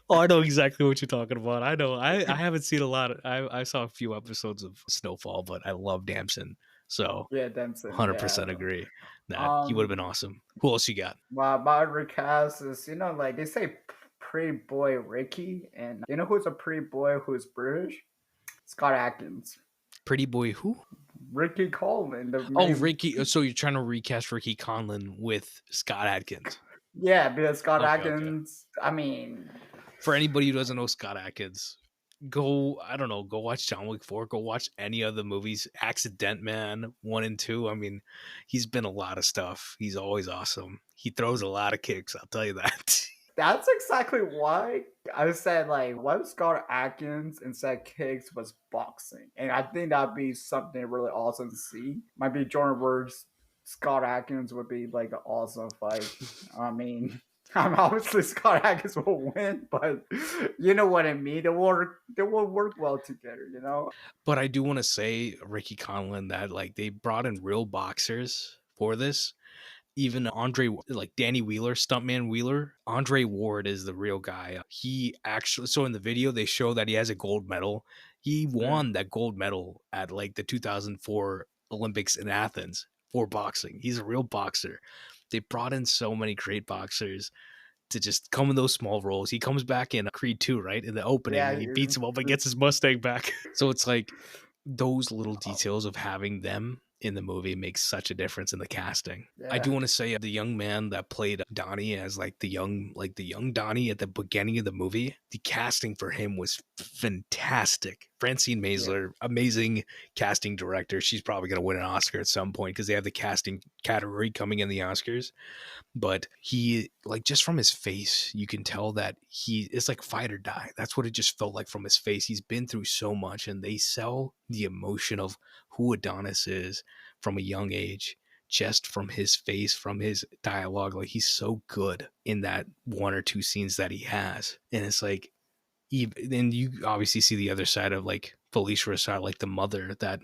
Oh, I know exactly what you're talking about. I know. I haven't seen a lot. I saw a few episodes of Snowfall, but I love Damson. So Yeah, Denson. Yeah. 100% agree that he would have been Um. awesome. Who else you got? My recast is like they say pretty boy Ricky, and you know who's a pretty boy who's British? Scott Atkins. Pretty boy who? Ricky Coleman, the Oh, main. Ricky. So you're trying to recast Ricky Conlon with Scott Adkins. Yeah, because Scott Okay, okay. Atkins. I mean, For anybody who doesn't know Scott Adkins, I don't know, go watch John Wick 4, go watch any other movies, Accident Man 1 and 2. I mean, he's been a lot of stuff. He's always awesome. He throws a lot of kicks, I'll tell you that. that's exactly why I said like what if Scott Atkins instead kicks was boxing, and I think that'd be something really awesome to see. Might be Jordan Woods, Scott Atkins would be like an awesome fight. I mean, obviously Scott Atkins will win, but you know what I mean. They will work well together. You know. But I do want to say, Ricky Conlon, that like they brought in real boxers for this. Even Andre, like Danny Wheeler, stuntman Wheeler, Andre Ward is the real guy. He actually, so in the video, they show that he has a gold medal. He Yeah. won that gold medal at like the 2004 Olympics in Athens for boxing. He's a real boxer. They brought in so many great boxers to just come in those small roles. He comes back in Creed 2, right? In the opening, Yeah. and he beats him up and gets his Mustang back. So it's like those little details of having them in the movie makes such a difference in the casting. I do Yeah. want to say the young man that played Donnie as the young Donnie at the beginning of the movie, the casting for him was fantastic. Francine Yeah. Maisler, amazing casting director. She's probably going to win an Oscar at some point because they have the casting category coming in the Oscars. But he, like, just from his face, you can tell that it's like fight or die. That's what it just felt like from his face. He's been through so much, and they sell the emotion of who Adonis is from a young age, just from his face, from his dialogue. Like, he's so good in that one or two scenes that he has. And it's like, then you obviously see the other side of like Phylicia Rashad, like the mother that,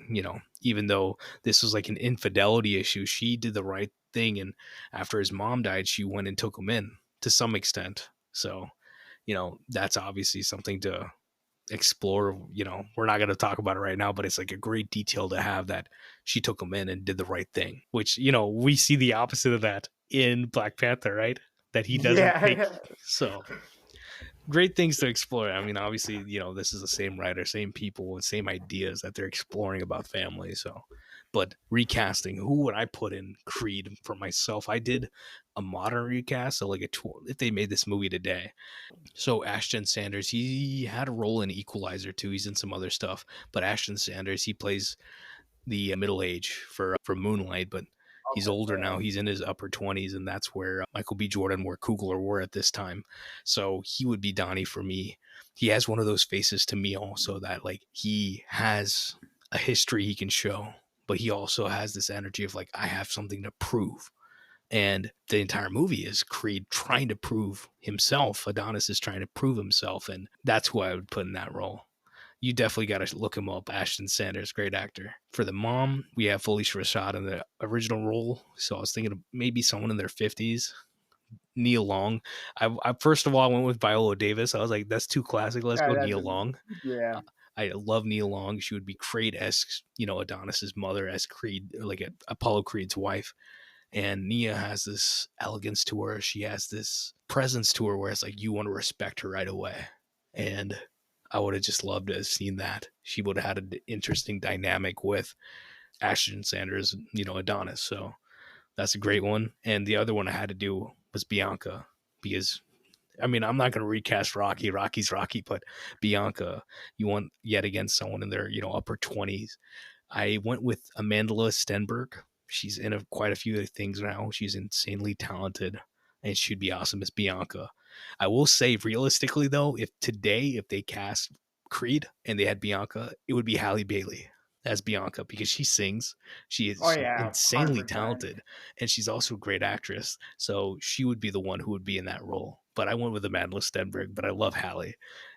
even though this was like an infidelity issue, she did the right thing. And after his mom died, she went and took him in to some extent. So, that's obviously something to explore. We're not going to talk about it right now, but it's like a great detail to have that she took him in and did the right thing, which, we see the opposite of that in Black Panther, right? That he doesn't take. Yeah. So great things to explore. I mean, obviously, this is the same writer, same people, and same ideas that they're exploring about family. So, but recasting, who would I put in Creed for myself? I did a modern recast, so like a tool if they made this movie today. So Ashton Sanders, he had a role in Equalizer too. He's in some other stuff, but Ashton Sanders, he plays the middle age for Moonlight, but he's Okay. older now. Yeah. He's in his upper 20s, and that's where Michael B. Jordan, where Coogler were at this time. So he would be Donnie for me. He has one of those faces to me also that like he has a history he can show, but he also has this energy of like, I have something to prove. And the entire movie is Creed trying to prove himself. Adonis is trying to prove himself, and that's who I would put in that role. You definitely got to look him up. Ashton Sanders, great actor. For the mom, we have Phylicia Rashad in the original role. So I was thinking of maybe someone in their 50s. Neil Long. I first of all I went with Viola Davis. I was like, that's too classic. Let's Yeah. go That's Neil Long. yeah. Uh, I love Neil Long. She would be Creed as Adonis's mother, as Creed, like Apollo Creed's wife. And Nia has this elegance to her. She has this presence to her where it's like you want to respect her right away. And I would have just loved to have seen that. She would have had an interesting dynamic with Ashton Sanders, Adonis. So that's a great one. And the other one I had to do was Bianca because I mean, I'm not going to recast Rocky. Rocky's Rocky, but Bianca, you want yet again someone in their upper 20s. I went with Amandla Stenberg. She's in quite a few things now. She's insanely talented, and she'd be awesome as Bianca. I will say, realistically though, if they cast Creed and they had Bianca, it would be Halle Bailey as Bianca because she sings. Oh She's yeah, insanely 100%. talented, and she's also a great actress. So she would be the one who would be in that role. But I went with Amandla Stenberg, but I love Halle,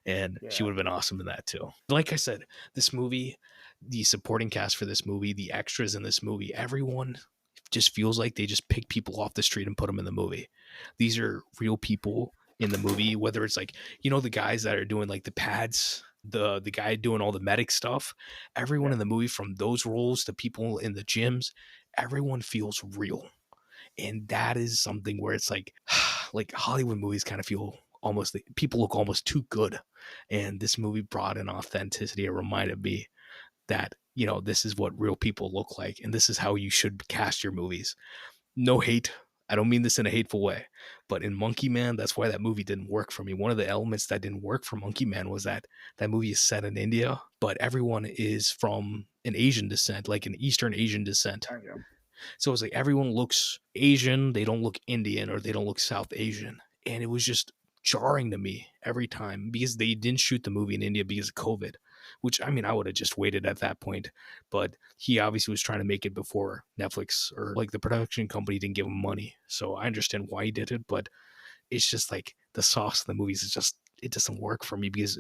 and she Yeah. would have been awesome in that too. Like I said, this movie, the supporting cast for this movie, the extras in this movie, everyone just feels like they just pick people off the street and put them in the movie. These are real people in the movie, whether it's like, the guys that are doing like the pads, the guy doing all the medic stuff, everyone Yeah. in the movie from those roles to people in the gyms, everyone feels real. And that is something where it's like Hollywood movies kind of feel almost people look almost too good. And this movie brought in authenticity. It reminded me that this is what real people look like and this is how you should cast your movies. No hate, I don't mean this in a hateful way, but in Monkey Man, that's why that movie didn't work for me. One of the elements that didn't work for Monkey Man was that that movie is set in India, but everyone is from an Asian descent, like an Eastern Asian descent. Thank you. So it's like everyone looks Asian, they don't look Indian or they don't look South Asian. And it was just jarring to me every time because they didn't shoot the movie in India because of COVID, which I mean, I would have just waited at that point. But he obviously was trying to make it before Netflix or like the production company didn't give him money. So I understand why he did it, but it's just like the sauce in the movies is just, it doesn't work for me because,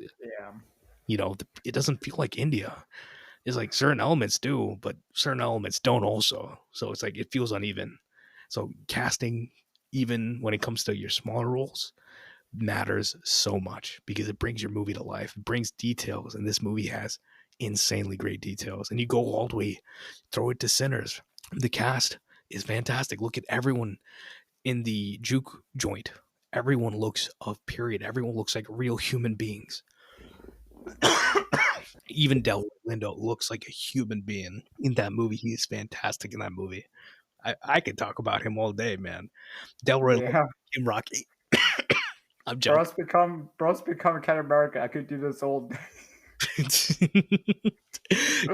Yeah. it doesn't feel like India. It's like certain elements do, but certain elements don't also. So it's like it feels uneven. So casting, even when it comes to your smaller roles, matters so much because it brings your movie to life. It brings details, and this movie has insanely great details. And you go all the way, throw it to Sinners. The cast is fantastic. Look at everyone in the juke joint. Everyone looks of period. Everyone looks like real human beings. Even Del Lindo looks like a human being in that movie. He is fantastic in that movie. I could talk about him all day, man. Delroy Lindo, Yeah. Kim Rocky. I'm joking. Bro's become Captain America. I could do this all day.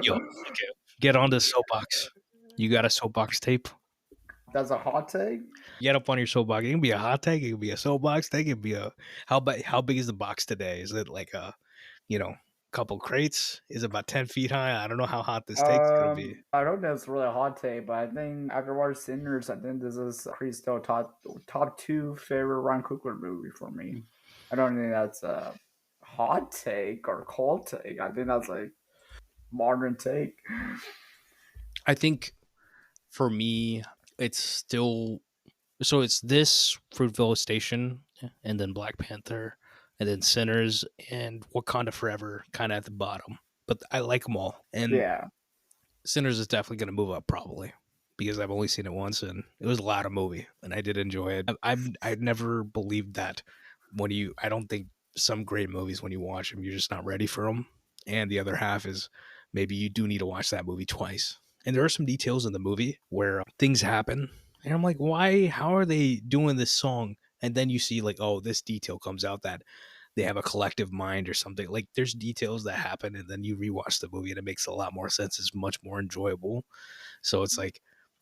Yo, okay. Get on the soapbox. You got a soapbox tape? That's a hot take. Get up on your soapbox. It can be a hot take. It can be a soapbox take. It can be a how big is the box today? Is it like a couple crates? Is it about 10 feet high? I don't know how hot this take's gonna be. I don't know if it's really a hot take, but I think after watching Sinners, I think this is Cristo top two favorite Ryan Coogler movie for me. I don't think that's a hot take or cold take. I think that's like modern take. I think for me, it's still so it's this Fruitvale Station, and then Black Panther, and then Sinners, and Wakanda Forever, kind of at the bottom. But I like them all, and Yeah, Sinners is definitely going to move up probably because I've only seen it once, and it was a lot of movie, and I did enjoy it. I've never believed that I don't think some great movies when you watch them you're just not ready for them, and the other half is maybe you do need to watch that movie twice. And there are some details in the movie where things happen, and I'm like, why? How are they doing this song? And then you see like, oh, this detail comes out that they have a collective mind or something. Like there's details that happen, and then you rewatch the movie, and it makes a lot more sense. It's much more enjoyable. So it's like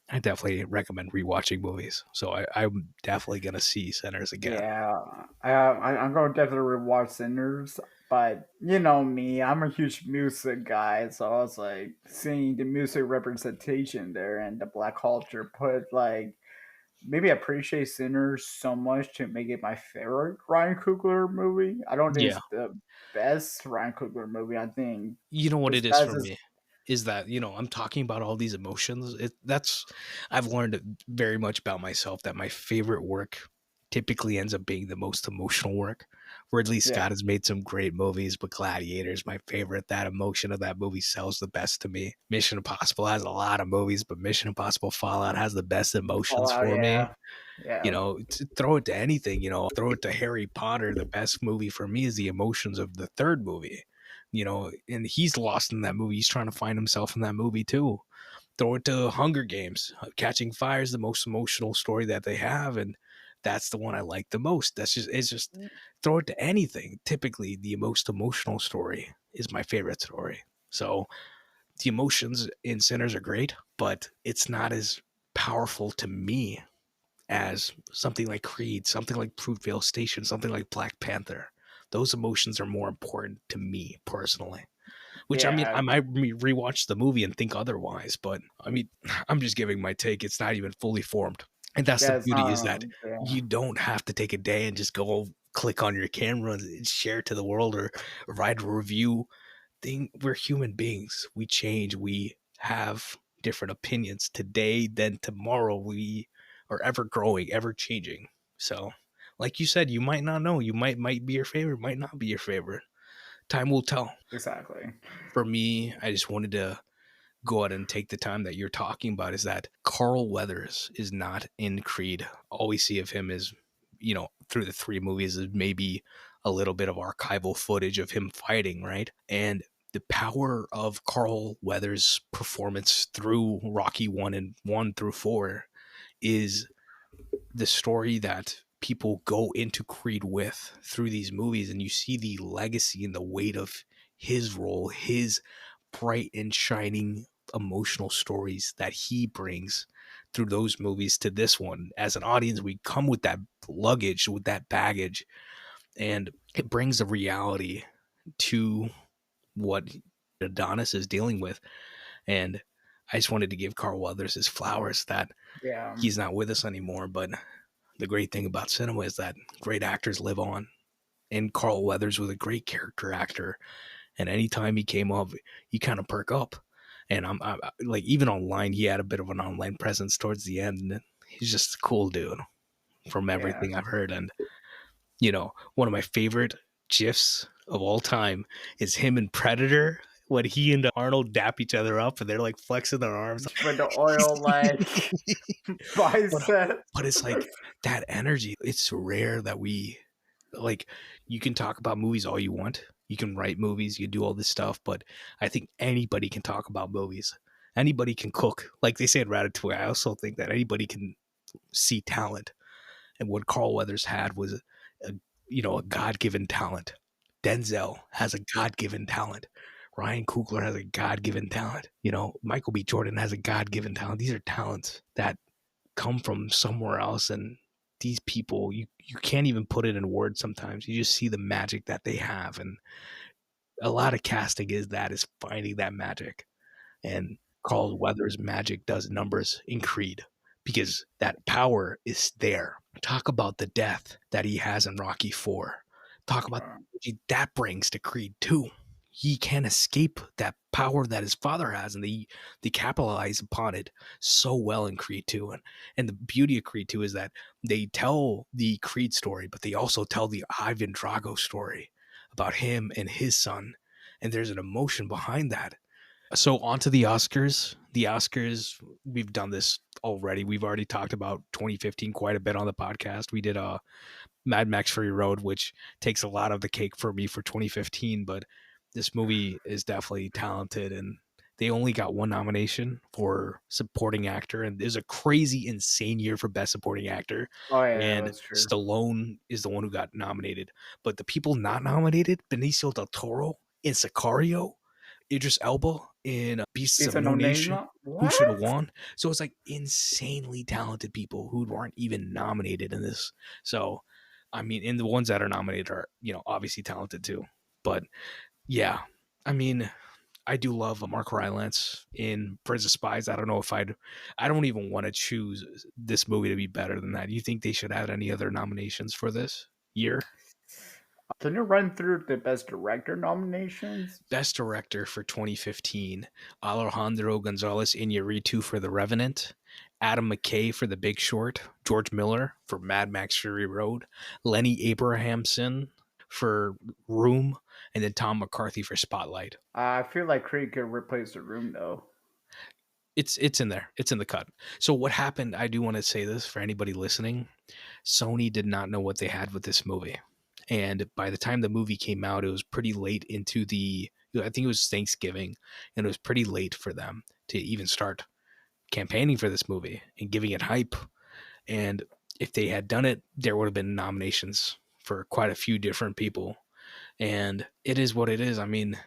I definitely recommend rewatching movies. So I'm definitely gonna see Sinners again. yeah. I'm going to definitely rewatch Sinners, but you know me, I'm a huge music guy, so I was like seeing the music representation there and the black culture put like maybe appreciate Sinners so much to make it my favorite Ryan Coogler movie. I don't think Yeah, it's the best Ryan Coogler movie. I think you know what his it is best for is me is that I'm talking about all these emotions. That's I've learned very much about myself that my favorite work typically ends up being the most emotional work. Ridley yeah, Scott has made some great movies, but Gladiator's my favorite. That emotion of that movie sells the best to me. Mission Impossible has a lot of movies, but Mission Impossible Fallout has the best emotions Fallout. for me. Yeah, yeah, Throw it to anything, throw it to Harry Potter. The best movie for me is the emotions of the third movie, and he's lost in that movie. He's trying to find himself in that movie too. Throw it to Hunger Games. Catching Fire is the most emotional story that they have, and that's the one I like the most. It's just throw it to anything. Typically, the most emotional story is my favorite story. So the emotions in Sinners are great, but it's not as powerful to me as something like Creed, something like Fruitvale Station, something like Black Panther. Those emotions are more important to me personally. Which I mean, Yeah, I might rewatch the movie and think otherwise, but I mean, I'm just giving my take. It's not even fully formed, and that's the yeah, it's beauty is not. that Yeah, you don't have to take a day and just go click on your camera and share it to the world or write a review. Thing we're human beings. We change. We have different opinions today. Then tomorrow we are ever growing, ever changing. So, like you said, you might not know. You might be your favorite, might not be your favorite. Time will tell. exactly. For me, I just wanted to go out and take the time that you're talking about is that Carl Weathers is not in Creed. All we see of him is, through the three movies is maybe a little bit of archival footage of him fighting, right? And the power of Carl Weathers' performance through Rocky 1 and 1 through 4 is the story that people go into Creed with through these movies, and you see the legacy and the weight of his role, his bright and shining emotional stories that he brings through those movies to this one. As an audience, we come with that luggage, with that baggage, and it brings a reality to what Adonis is dealing with. And I just wanted to give Carl Weathers his flowers that Yeah, he's not with us anymore, but the great thing about cinema is that great actors live on. And Carl Weathers was a great character actor. And anytime he came up, he kind of perk up. And I'm like, even online, he had a bit of an online presence towards the end. And he's just a cool dude from yeah. everything I've heard. And, one of my favorite GIFs of all time is him and Predator when he and Arnold dap each other up and they're like flexing their arms. With the oil like but bicep. but it's like that energy. It's rare that we like. You can talk about movies all you want. You can write movies. You can do all this stuff. But I think anybody can talk about movies. Anybody can cook, like they say in Ratatouille. I also think that anybody can see talent. And what Carl Weathers had was a God given talent. Denzel has a God given talent. Ryan Coogler has a God given talent. Michael B. Jordan has a God given talent. These are talents that come from somewhere else, and these people you can't even put it in words. Sometimes you just see the magic that they have, and a lot of casting is finding that magic. And Carl Weathers' magic does numbers in Creed because that power is there. Talk about the death that he has in Rocky 4. Talk about Uh, the energy that brings to Creed 2. He can't escape that power that his father has, and they capitalize upon it so well in Creed 2. And the beauty of Creed 2 is that they tell the Creed story, but they also tell the Ivan Drago story about him and his son. And there's an emotion behind that. So on to the Oscars. The Oscars, we've done this already. We've already talked about 2015 quite a bit on the podcast. We did Mad Max Fury Road, which takes a lot of the cake for me for 2015, but this movie is definitely talented, and they only got one nomination for supporting actor, and there's a crazy insane year for best supporting actor, oh yeah, and that's true. Stallone is the one who got nominated. But the people not nominated, Benicio del Toro in Sicario, Idris Elba in Beasts It's of a No no name. Nation, who What? should have won. So it's like insanely talented people who weren't even nominated in this. So, I mean, and the ones that are nominated are, obviously talented too. But yeah, I mean, I do love Mark Rylance in Prince of Spies. I don't even want to choose this movie to be better than that. You think they should add any other nominations for this year? Can you run through the best director nominations? Best Director for 2015, Alejandro Gonzalez Iñárritu for The Revenant, Adam McKay for The Big Short, George Miller for Mad Max Fury Road, Lenny Abrahamson for Room, and then Tom McCarthy for Spotlight. I feel like Creed could replace the room though. It's in there. It's in the cut. So what happened, I do want to say this for anybody listening. Sony did not know what they had with this movie. And by the time the movie came out, it was pretty late into I think it was Thanksgiving, and it was pretty late for them to even start campaigning for this movie and giving it hype. And if they had done it, there would have been nominations for quite a few different people. And it is what it is. I mean,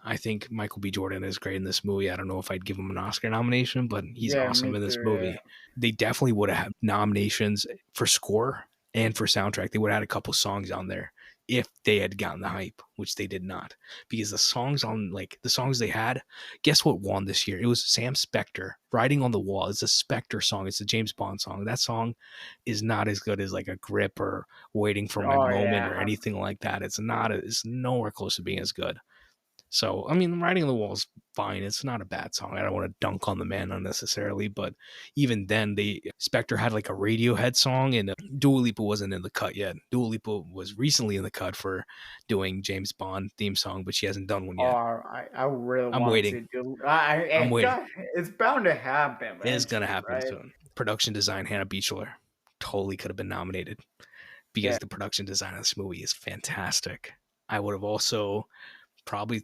I think Michael B. Jordan is great in this movie. I don't know if I'd give him an Oscar nomination, but he's Yeah, awesome me in this too. Yeah. movie. They definitely would have had nominations for score and for soundtrack. They would have had a couple songs on there if they had gotten the hype, which they did not. Because the songs on, like, the songs they had, guess what won this year? It was Sam Spector, Riding on the Wall. It's a Spector song. It's a James Bond song. That song is not as good as like a Grip or Waiting for My Oh Moment or yeah. anything like that. It's nowhere close to being as good. So, I mean, Riding on the Wall is fine. It's not a bad song. I don't want to dunk on the man unnecessarily, but even then, Spectre had like a Radiohead song, and Dua Lipa wasn't in the cut yet. Dua Lipa was recently in the cut for doing James Bond theme song, but she hasn't done one Oh, yet. I really I'm want waiting. to do. I'm waiting. It's bound to happen It's gonna eventually, happen right? soon. Production design, Hannah Beachler totally could have been nominated Yeah, because the production design of this movie is fantastic. I would have also probably,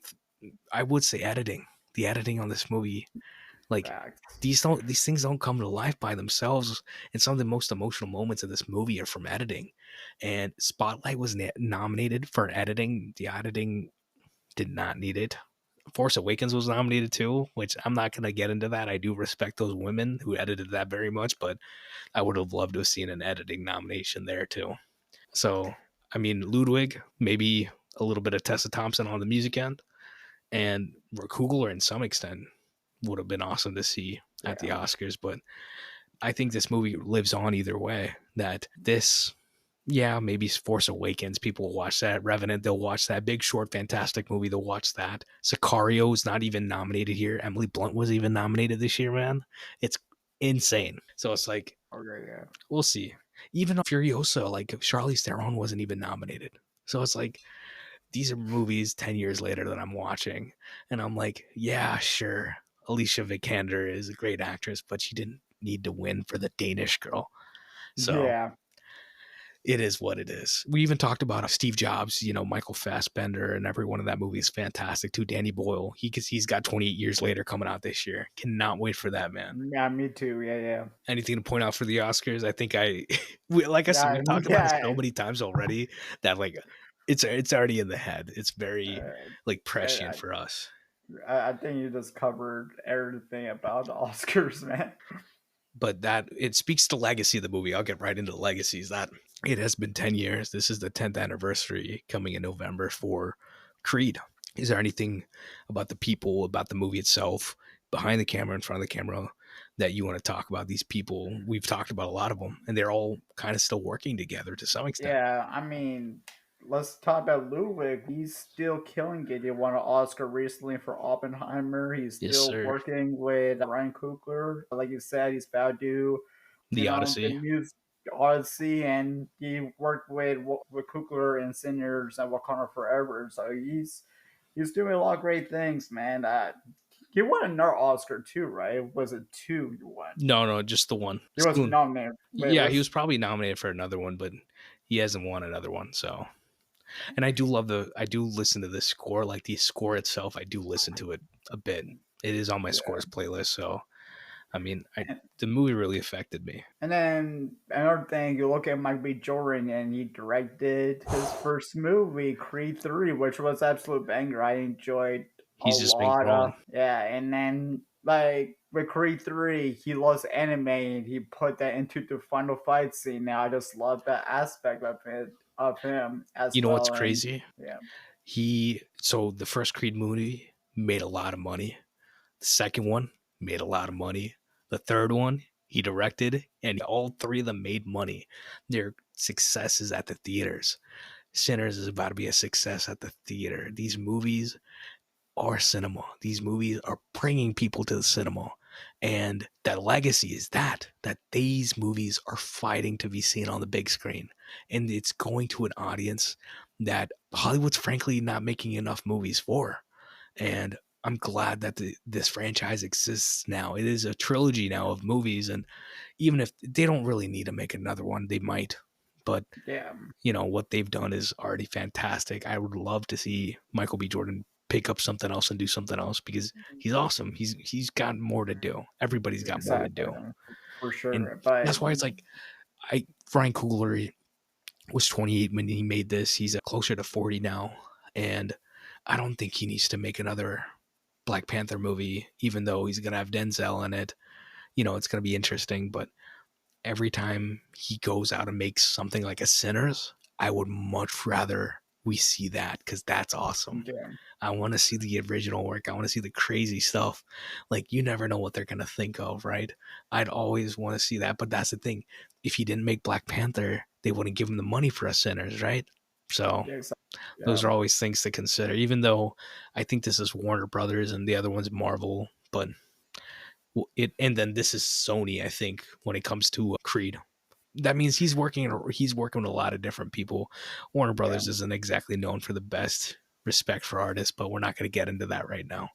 I would say editing. The editing on this movie, like, facts. these things don't come to life by themselves, and some of the most emotional moments of this movie are from editing. And Spotlight was nominated for editing. The editing did not need it. Force Awakens was nominated too, which I'm not going to get into that. I do respect those women who edited that very much, but I would have loved to have seen an editing nomination there too. So, I mean, Ludwig, maybe a little bit of Tessa Thompson on the music end, and Kugler in some extent would have been awesome to see at the Yeah, Oscars. But I think this movie lives on either way. That this, yeah, maybe Force Awakens, people will watch that. Revenant, they'll watch that. Big Short, fantastic movie, they'll watch that. Sicario is not even nominated here. Emily Blunt was even nominated this year, man. It's insane. So it's like, okay, yeah, we'll see. Even Furiosa, like Charlize Theron wasn't even nominated. So it's like, these are movies 10 years later that I'm watching, and I'm like, yeah, sure, Alicia Vikander is a great actress, but she didn't need to win for the Danish Girl. So yeah, it is what it is. We even talked about Steve Jobs, Michael Fassbender, and everyone in that movie is fantastic too. Danny Boyle, he's got 28 years later coming out this year. Cannot wait for that, man. yeah. Me too. Yeah, yeah, Anything to point out for the Oscars? I think like I said, yeah, we've talked about it so yeah. many times already that, like, it's already in the head. It's very, Uh, like, prescient I, for us. I think you just covered everything about the Oscars, man. But that it speaks to the legacy of the movie. I'll get right into the legacies. That it has been 10 years. This is the 10th anniversary coming in November for Creed. Is there anything about the people, about the movie itself, behind the camera, in front of the camera, that you want to talk about? These people, we've talked about a lot of them, and they're all kind of still working together to some extent. Yeah, I mean, let's talk about Ludwig. He's still killing it. He won an Oscar recently for Oppenheimer. He's Yes, still sir. working with Ryan Coogler. Like you said, he's about to do, The the Odyssey. music Odyssey, and he worked with Coogler and Sinners and Wakanda Forever. So he's doing a lot of great things, man. He won another Oscar too, right? Was it two you won? No, no, just the one. He was Soon. nominated. Wait, Yeah, he was was probably nominated for another one, but he hasn't won another one. So, and I do listen to the score, like the score itself. I do listen to it a bit. It is on my yeah. scores playlist. So, I mean, the movie really affected me. And then another thing, you look at Mike B. Jordan, and he directed his first movie, Creed 3, which was absolute banger. I enjoyed a He's just been lot of, growing. yeah. And then like with Creed 3, he loves anime, and he put that into the final fight scene. Now I just love that aspect of him as You know what's well. And crazy? yeah, So the first Creed movie made a lot of money. The second one made a lot of money. The third one he directed, and all three of them made money. Their successes at the theaters. Sinners is about to be a success at the theater. These movies are cinema. These movies are bringing people to the cinema. And that legacy is that these movies are fighting to be seen on the big screen. And it's going to an audience that Hollywood's frankly not making enough movies for. And I'm glad that this franchise exists now. It is a trilogy now of movies. And even if they don't really need to make another one, they might. But yeah, what they've done is already fantastic. I would love to see Michael B. Jordan pick up something else and do something else because he's awesome. He's got more to do. Everybody's got more to exactly, do. for And sure. But that's why it's like I Ryan Coogler was 28 when he made this. He's closer to 40 now, and I don't think he needs to make another Black Panther movie, even though he's gonna have Denzel in it. It's gonna be interesting, but every time he goes out and makes something like a Sinners, I would much rather we see that because that's awesome. Yeah, I want to see the original work. I want to see the crazy stuff. Like, you never know what they're going to think of, right? I'd always want to see that. But that's the thing. If he didn't make Black Panther, they wouldn't give him the money for a Sinners, right? So yeah, exactly. those Yeah, are always things to consider, even though I think this is Warner Brothers and the other one's Marvel. But and then this is Sony, I think, when it comes to Creed. That means he's working with a lot of different people. Warner yeah, Brothers isn't exactly known for the best respect for artists, but we're not going to get into that right now.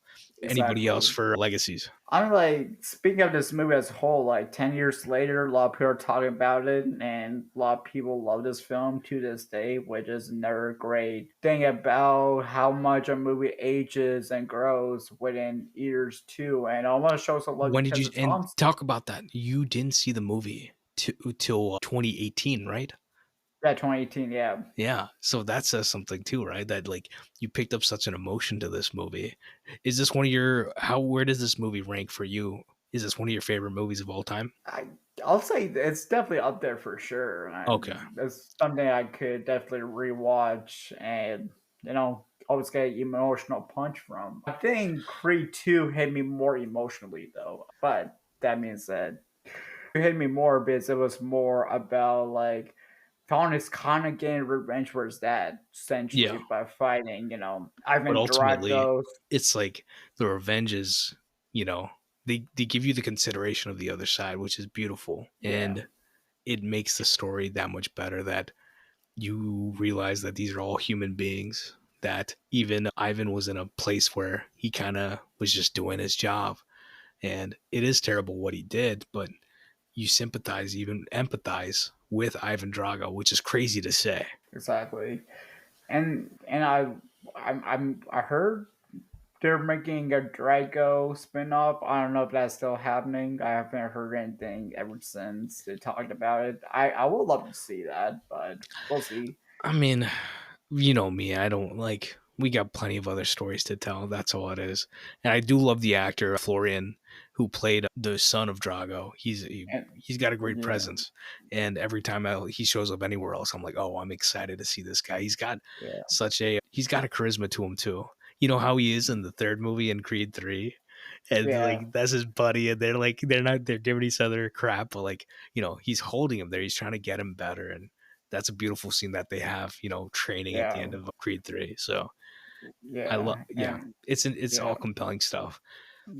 Anybody else exactly. for legacies? I'm like, speaking of this movie as a whole, like 10 years later, a lot of people are talking about it, and a lot of people love this film to this day, which is another great thing about how much a movie ages and grows within years, too. And I want to show some love to When did you Tessa and Thompson. talk about that? You didn't see the movie till 2018, right? Yeah, 2018, yeah. Yeah, so that says something too, right? That like you picked up such an emotion to this movie. Is this one of your how where does this movie rank for you? Is this one of your favorite movies of all time? I, I'll say it's definitely up there for sure. Okay. And it's something I could definitely rewatch and, always get an emotional punch from. I think Creed 2 hit me more emotionally, though. But that being said, it hit me more because it was more about, like, Thawne is kind of getting revenge for his dad, essentially, Yeah. by fighting, But Ivan ultimately, Drago. it's like the revenge is, you know, they give you the consideration of the other side, which is beautiful. Yeah, And it makes the story that much better that you realize that these are all human beings, that even Ivan was in a place where he kind of was just doing his job. And it is terrible what he did, but you sympathize, even empathize with Ivan Drago, which is crazy to say. exactly. And I heard they're making a Drago spin-off. I don't know if that's still happening. I haven't heard anything ever since they talked about it. I would love to see that, but we'll see. I mean, you know me, I don't like we got plenty of other stories to tell. That's all it is. And I do love the actor Florian who played the son of Drago. And He's got a great yeah, presence. And every time he shows up anywhere else, I'm like, "Oh, I'm excited to see this guy." yeah, He's got a charisma to him too. You know how he is in the third movie in Creed 3? And yeah, like that's his buddy and they're giving each other crap, but like, he's holding him there. He's trying to get him better, and that's a beautiful scene that they have, training at the yeah, end of Creed 3. So yeah, yeah, and it's yeah, all compelling stuff.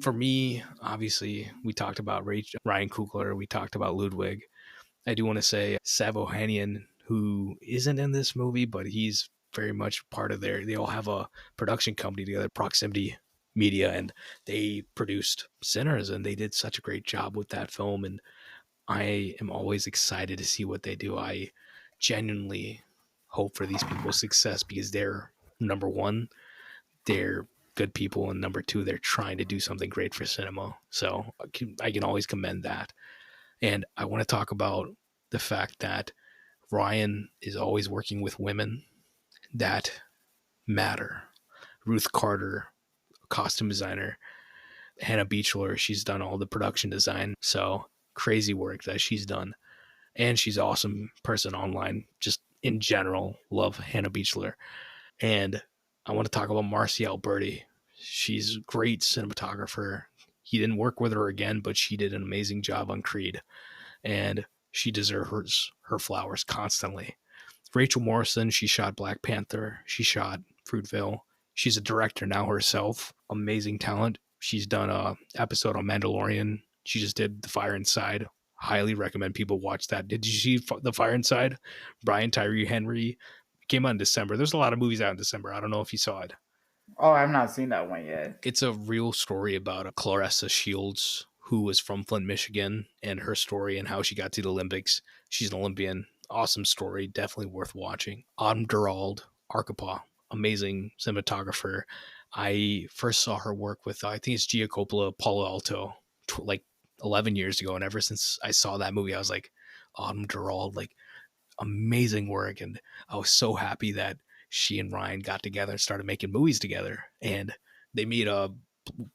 For me, obviously, we talked about Ryan Coogler, we talked about Ludwig. I do want to say Savohanian, who isn't in this movie, but he's very much part of they all have a production company together, Proximity Media, and they produced Sinners, and they did such a great job with that film. And I am always excited to see what they do. I genuinely hope for these people's success because they're number one, they're good people, and number two, they're trying to do something great for cinema. So I can always commend that. And I want to talk about the fact that Ryan is always working with women that matter. Ruth Carter, costume designer, Hannah Beachler, she's done all the production design. So crazy work that she's done. And she's an awesome person online, just in general. Love Hannah Beachler. And I want to talk about Marcy Alberti. She's a great cinematographer. He didn't work with her again, but she did an amazing job on Creed. And she deserves her flowers constantly. Rachel Morrison, she shot Black Panther. She shot Fruitvale. She's a director now herself. Amazing talent. She's done a episode on Mandalorian. She just did The Fire Inside. Highly recommend people watch that. Did you see The Fire Inside? Brian Tyree Henry came out in December. There's a lot of movies out in December. I don't know if you saw it. Oh, I've not seen that one yet. It's a real story about a Clarissa Shields who was from Flint, Michigan, and her story and how she got to the Olympics. She's an Olympian. Awesome story. Definitely worth watching. Autumn Durald, Arkapaw, amazing cinematographer. I first saw her work with, I think it's Gia Coppola, Palo Alto, like 11 years ago. And ever since I saw that movie, I was like, Autumn Durald, like amazing work. And I was so happy that she and Ryan got together and started making movies together. And they made a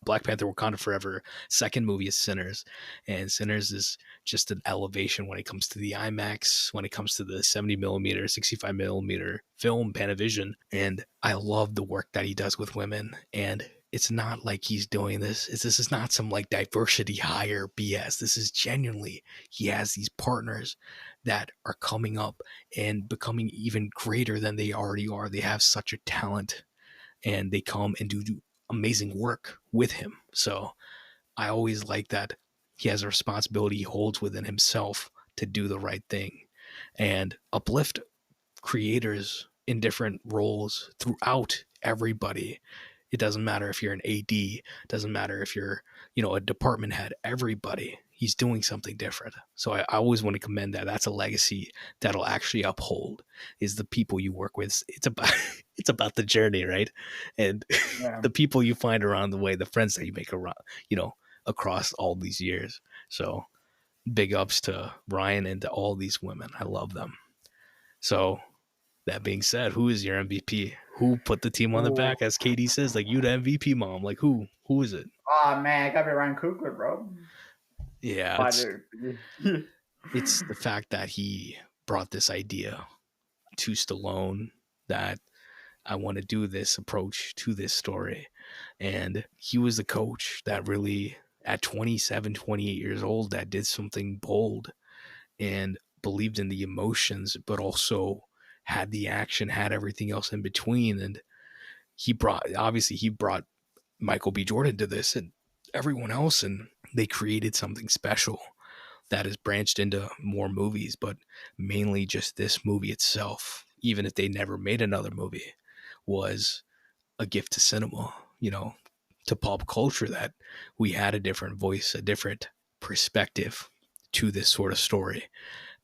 Black Panther Wakanda Forever second movie is Sinners. And Sinners is just an elevation when it comes to the IMAX, when it comes to the 70 millimeter, 65 millimeter film Panavision. And I love the work that he does with women. And it's not like he's doing this. This is not some like diversity hire BS. This is genuinely, he has these partners that are coming up and becoming even greater than they already are. They have such a talent and they come and do amazing work with him. So I always like that he has a responsibility he holds within himself to do the right thing and uplift creators in different roles throughout everybody. It doesn't matter if you're an AD, doesn't matter if you're, a department head, everybody. He's doing something different. So I always want to commend that. That's a legacy that'll actually uphold is the people you work with. It's about it's about the journey, right? And Yeah. the people you find around the way, the friends that you make around, across all these years. So big ups to Ryan and to all these women. I love them. So that being said, who is your MVP? Who put the team on the Ooh. back? As Katie says, like you the MVP mom. Like who? Who is it? Oh man, I gotta be Ryan Coogler, bro. Yeah, But it's the fact that he brought this idea to Stallone that I want to do this approach to this story. And he was the coach that really at 27, 28 years old that did something bold and believed in the emotions, but also had the action, had everything else in between. And he brought Michael B. Jordan to this and everyone else, and they created something special that has branched into more movies, but mainly just this movie itself, even if they never made another movie, was a gift to cinema, to pop culture that we had a different voice, a different perspective to this sort of story.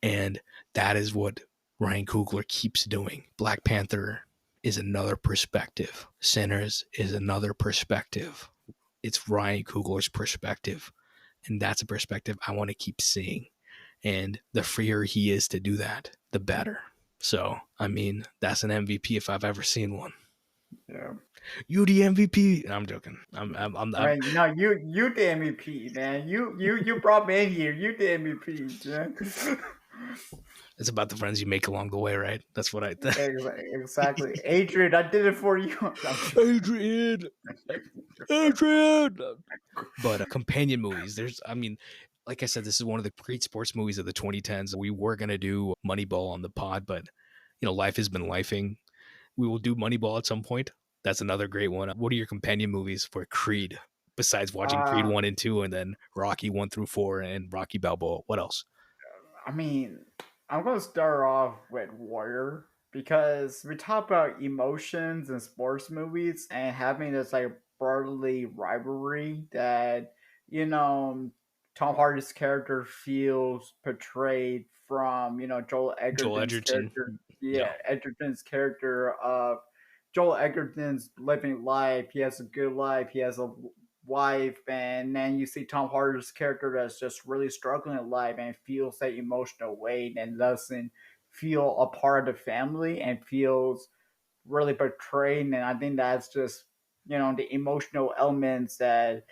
And that is what Ryan Coogler keeps doing. Black Panther is another perspective. Sinners is another perspective. It's Ryan Coogler's perspective. And that's a perspective I want to keep seeing. And the freer he is to do that, the better. So, I mean, that's an MVP if I've ever seen one. yeah. You the MVP? I'm joking. I mean, no, you the MVP, man. You brought me in here. You the MVP, man. It's about the friends you make along the way, right? That's what I think. Exactly, Adrian. I did it for you. Adrian, Adrian. But companion movies, like I said, this is one of the great sports movies of the 2010s. We were gonna do Moneyball on the pod, but life has been lifing. We will do Moneyball at some point. That's another great one. What are your companion movies for Creed? Besides watching Creed uh, 1 and 2 and then Rocky 1 through 4 and Rocky Balboa. What else? I mean, I'm gonna start off with Warrior because we talk about emotions in sports movies and having this like brotherly rivalry that you know Tom Hardy's character feels portrayed from Joel Joel Edgerton's Edgerton. character. Yeah. Yeah, Edgerton's character of Joel Edgerton's living life. He has a good life. He has a wife, and then you see Tom Hardy's character that's just really struggling in life and feels that emotional weight and doesn't feel a part of the family and feels really betrayed. And I think that's just the emotional elements that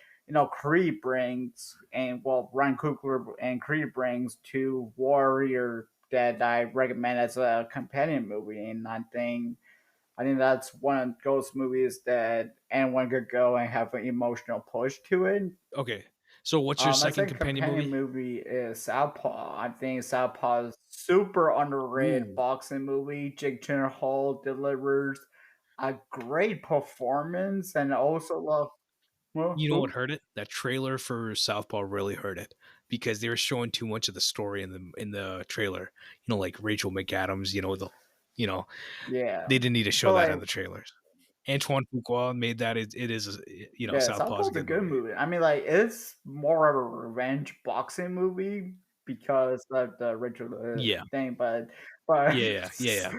Creed brings, and well, Ryan Coogler and Creed brings to Warrior that I recommend as a companion movie. And I think that's one of those movies that anyone could go and have an emotional push to it. Okay. So what's your My second second companion companion movie? movie is Southpaw. I think Southpaw is super underrated Ooh. boxing movie. Jake Gyllenhaal delivers a great performance, and I also love You know what who? hurt it? That trailer for Southpaw really hurt it because they were showing too much of the story in the trailer. Like Rachel McAdams, you know, Yeah, they didn't need to show but that like in the trailers. Antoine Fuqua made that. It is, yeah, Southpaw is a Southpaw's a good good movie. movie. I mean, like it's more of a revenge boxing movie because of the original Yeah, thing, but yeah, yeah,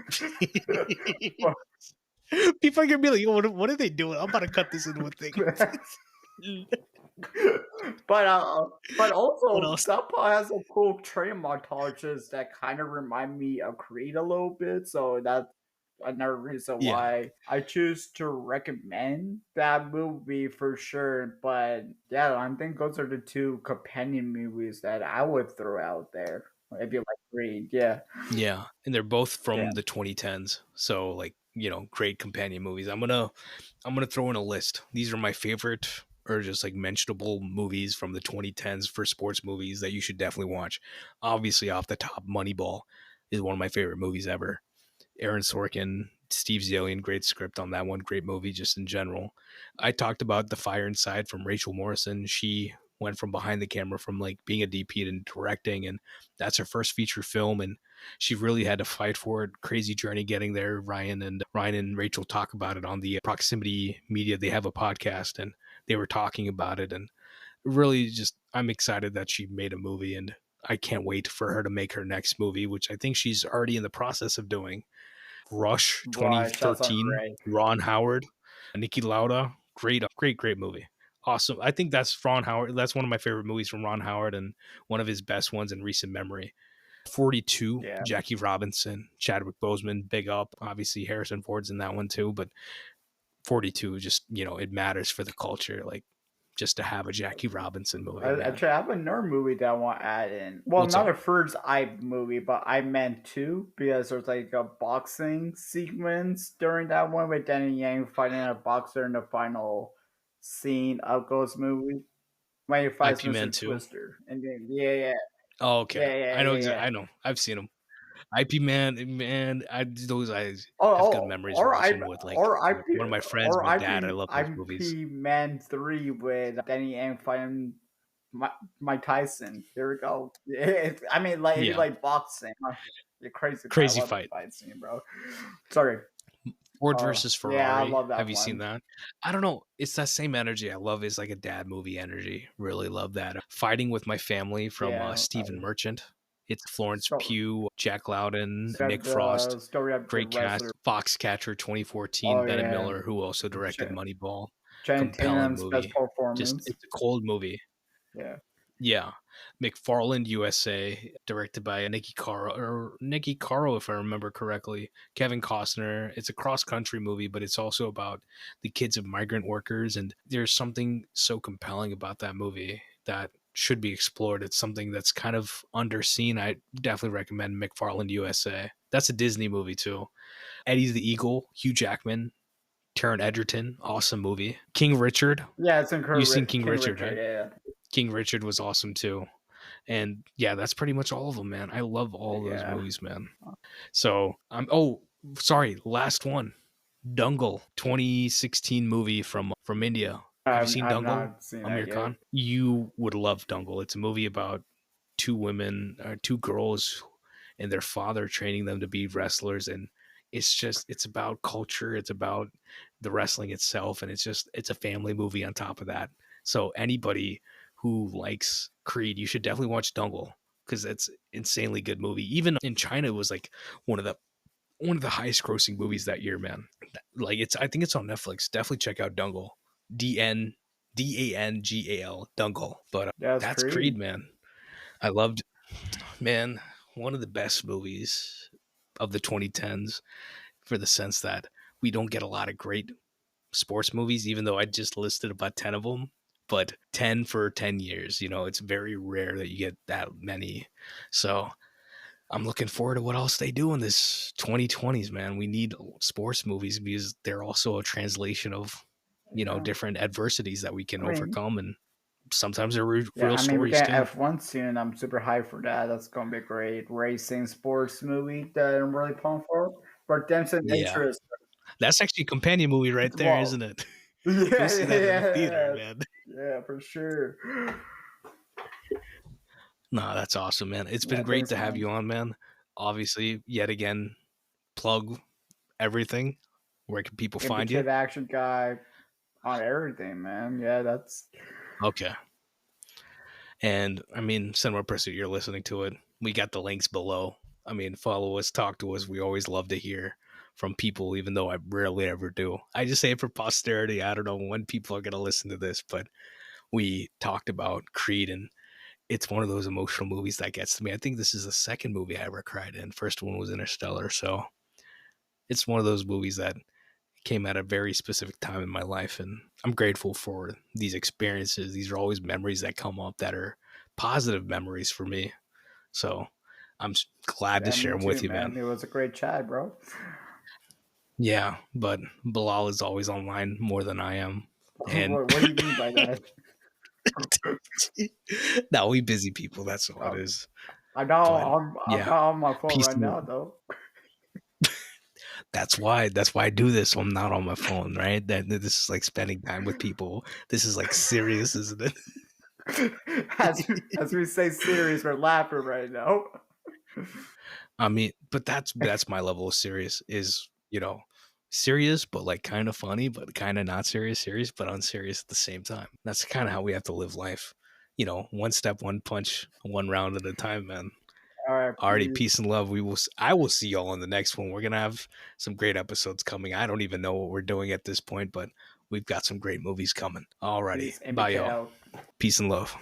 yeah. People are gonna be like, what are they doing? I'm about to cut this into a thing. but but What also else? Southpaw has some cool training montages that kind of remind me of Creed a little bit. So that's another reason Yeah. why I choose to recommend that movie for sure. But yeah, I think those are the two companion movies that I would throw out there if you like Creed. Yeah, Yeah, and they're both yeah. from the 2010s. So like, great companion movies. I'm gonna throw in a list. These are my favorite or just like mentionable movies from the 2010s for sports movies that you should definitely watch. Obviously, off the top, Moneyball is one of my favorite movies ever. Aaron Sorkin, Steve Zalian, great script on that one, great movie just in general. I talked about The Fire Inside from Rachel Morrison. She went from behind the camera from like being a DP to directing, and that's her first feature film, and she really had to fight for it. Crazy journey getting there. Ryan and Rachel talk about it on the Proximity Media. They have a podcast, and they were talking about it, and really just I'm excited that she made a movie, and I can't wait for her to make her next movie, which I think she's already in the process of doing. Rush Right, that sounds 2013, great. Ron Howard, Nikki Lauda. Great movie. Awesome. I think that's Ron Howard. That's one of my favorite movies from Ron Howard and one of his best ones in recent memory. 42, Yeah. Jackie Robinson, Chadwick Boseman, big up. Obviously, Harrison Ford's in that one too, but 42, just, it matters for the culture. Like, just to have a Jackie Robinson movie, man. Actually, I have another movie that I want to add in. Well, What's not up? a first eye movie, but I meant two because there's like a boxing sequence during that one with Danny Yang fighting a boxer in the final scene of Ghost movie when he fights IP Man Mr. 2. Twister. And then, yeah, yeah, Oh, okay. yeah, yeah, I know yeah, exactly. yeah. I know. I've seen him. IP Man, those I Oh, have good oh, memories watching with like or IP, one of my friends, or my dad. I love those movies. IP Man 3 with Danny Yang fighting Mike Tyson. There we go. I mean, like if you Yeah, like boxing, you're crazy. But I crazy love the fight. fight scene, bro. Sorry. Ford versus Yeah, I Ferrari. love Have that you seen one. that? I don't know. It's that same energy I love. Is like a dad movie energy. Really love that. Fighting with My Family from Yeah. Stephen Merchant. It's Florence So, Pugh, Jack Loudon, so Nick the Frost. story of the Great cast. wrestler. Foxcatcher 2014. Oh Bennett yeah, Miller, who also directed Ch- Moneyball. Channing Compelling Tatum's best movie. Just performance. it's a cold movie. Yeah. Yeah. McFarland USA, directed by Nikki Caro, if I remember correctly. Kevin Costner. It's a cross country movie, but it's also about the kids of migrant workers. And there's something so compelling about that movie that should be explored. It's something that's kind of underseen. I definitely recommend McFarland USA. That's a Disney movie too. Eddie's the Eagle, Hugh Jackman, Taron Egerton, awesome movie. King Richard. Yeah, it's You've seen King King Richard, Richard. right? Yeah, King Richard was awesome too. And yeah, that's pretty much all of them, man. I love all those yeah. movies, man. So I'm oh sorry, last one. Dungle, 2016 movie from India. Have you seen I've Dungle, not seen that Amir yet. Khan? You would love Dungle. It's a movie about two girls and their father training them to be wrestlers, and it's about culture, it's about the wrestling itself, and it's a family movie on top of that. So anybody who likes Creed, you should definitely watch Dungle because it's insanely good movie. Even in China, it was like one of the one of the highest grossing movies that year, man. Like I think it's on Netflix. Definitely check out Dungle. Dangal Dungle. But That's that's Creed. Creed, man. I loved, man, one of the best movies of the 2010s for the sense that we don't get a lot of great sports movies, even though I just listed about 10 of them. But 10 for 10 years, it's very rare that you get that many. So I'm looking forward to what else they do in this 2020s, man. We need sports movies because they're also a translation of, Yeah. different adversities that we can I mean, overcome. And sometimes they're yeah, real I mean, we stories get too. F1 soon. I'm super hyped for that. That's gonna be a great racing sports movie that I'm really pumped for. Redemption Yeah. interest. That's actually a companion movie right there, Well, isn't it? Go yeah, see yeah, that in the yeah, theater, yeah, man. yeah, for sure. No, that's awesome, man. It's been Yeah, great thanks, to have man. you on, man. Obviously, yet again, plug everything. Where can people Gonna be find you? Kid Action Guy on everything, man. Yeah, that's Okay. And I mean, Cinema Pursuit, you're listening to it. We got the links below. I mean, follow us, talk to us. We always love to hear from people, even though I rarely ever do. I just say it for posterity. I don't know when people are going to listen to this, but we talked about Creed, and it's one of those emotional movies that gets to me. I think this is the second movie I ever cried in. First one was Interstellar, so it's one of those movies that came at a very specific time in my life, and I'm grateful for these experiences. These are always memories that come up that are positive memories for me. So I'm glad to Yeah, share me them too, with you, man. man. It was a great chat, bro. Yeah, but Bilal is always online more than I am. And What do you mean by that? no, we busy people. That's all it Um, is. But I'm yeah, not on my phone peace right and now, love. though. That's why I do this. So I'm not on my phone, right? That this is like spending time with people. This is like serious, isn't it? As we say serious, we're laughing right now. I mean, but that's my level of serious is, serious, but like kind of funny, but kind of not serious, serious, but unserious at the same time. That's kind of how we have to live life. One step, one punch, one round at a time, man. All right, Alrighty, peace. peace and love. I will see y'all on the next one. We're gonna have some great episodes coming. I don't even know what we're doing at this point, but we've got some great movies coming. Alrighty, Peace, and bye y'all. Micheal. Peace and love.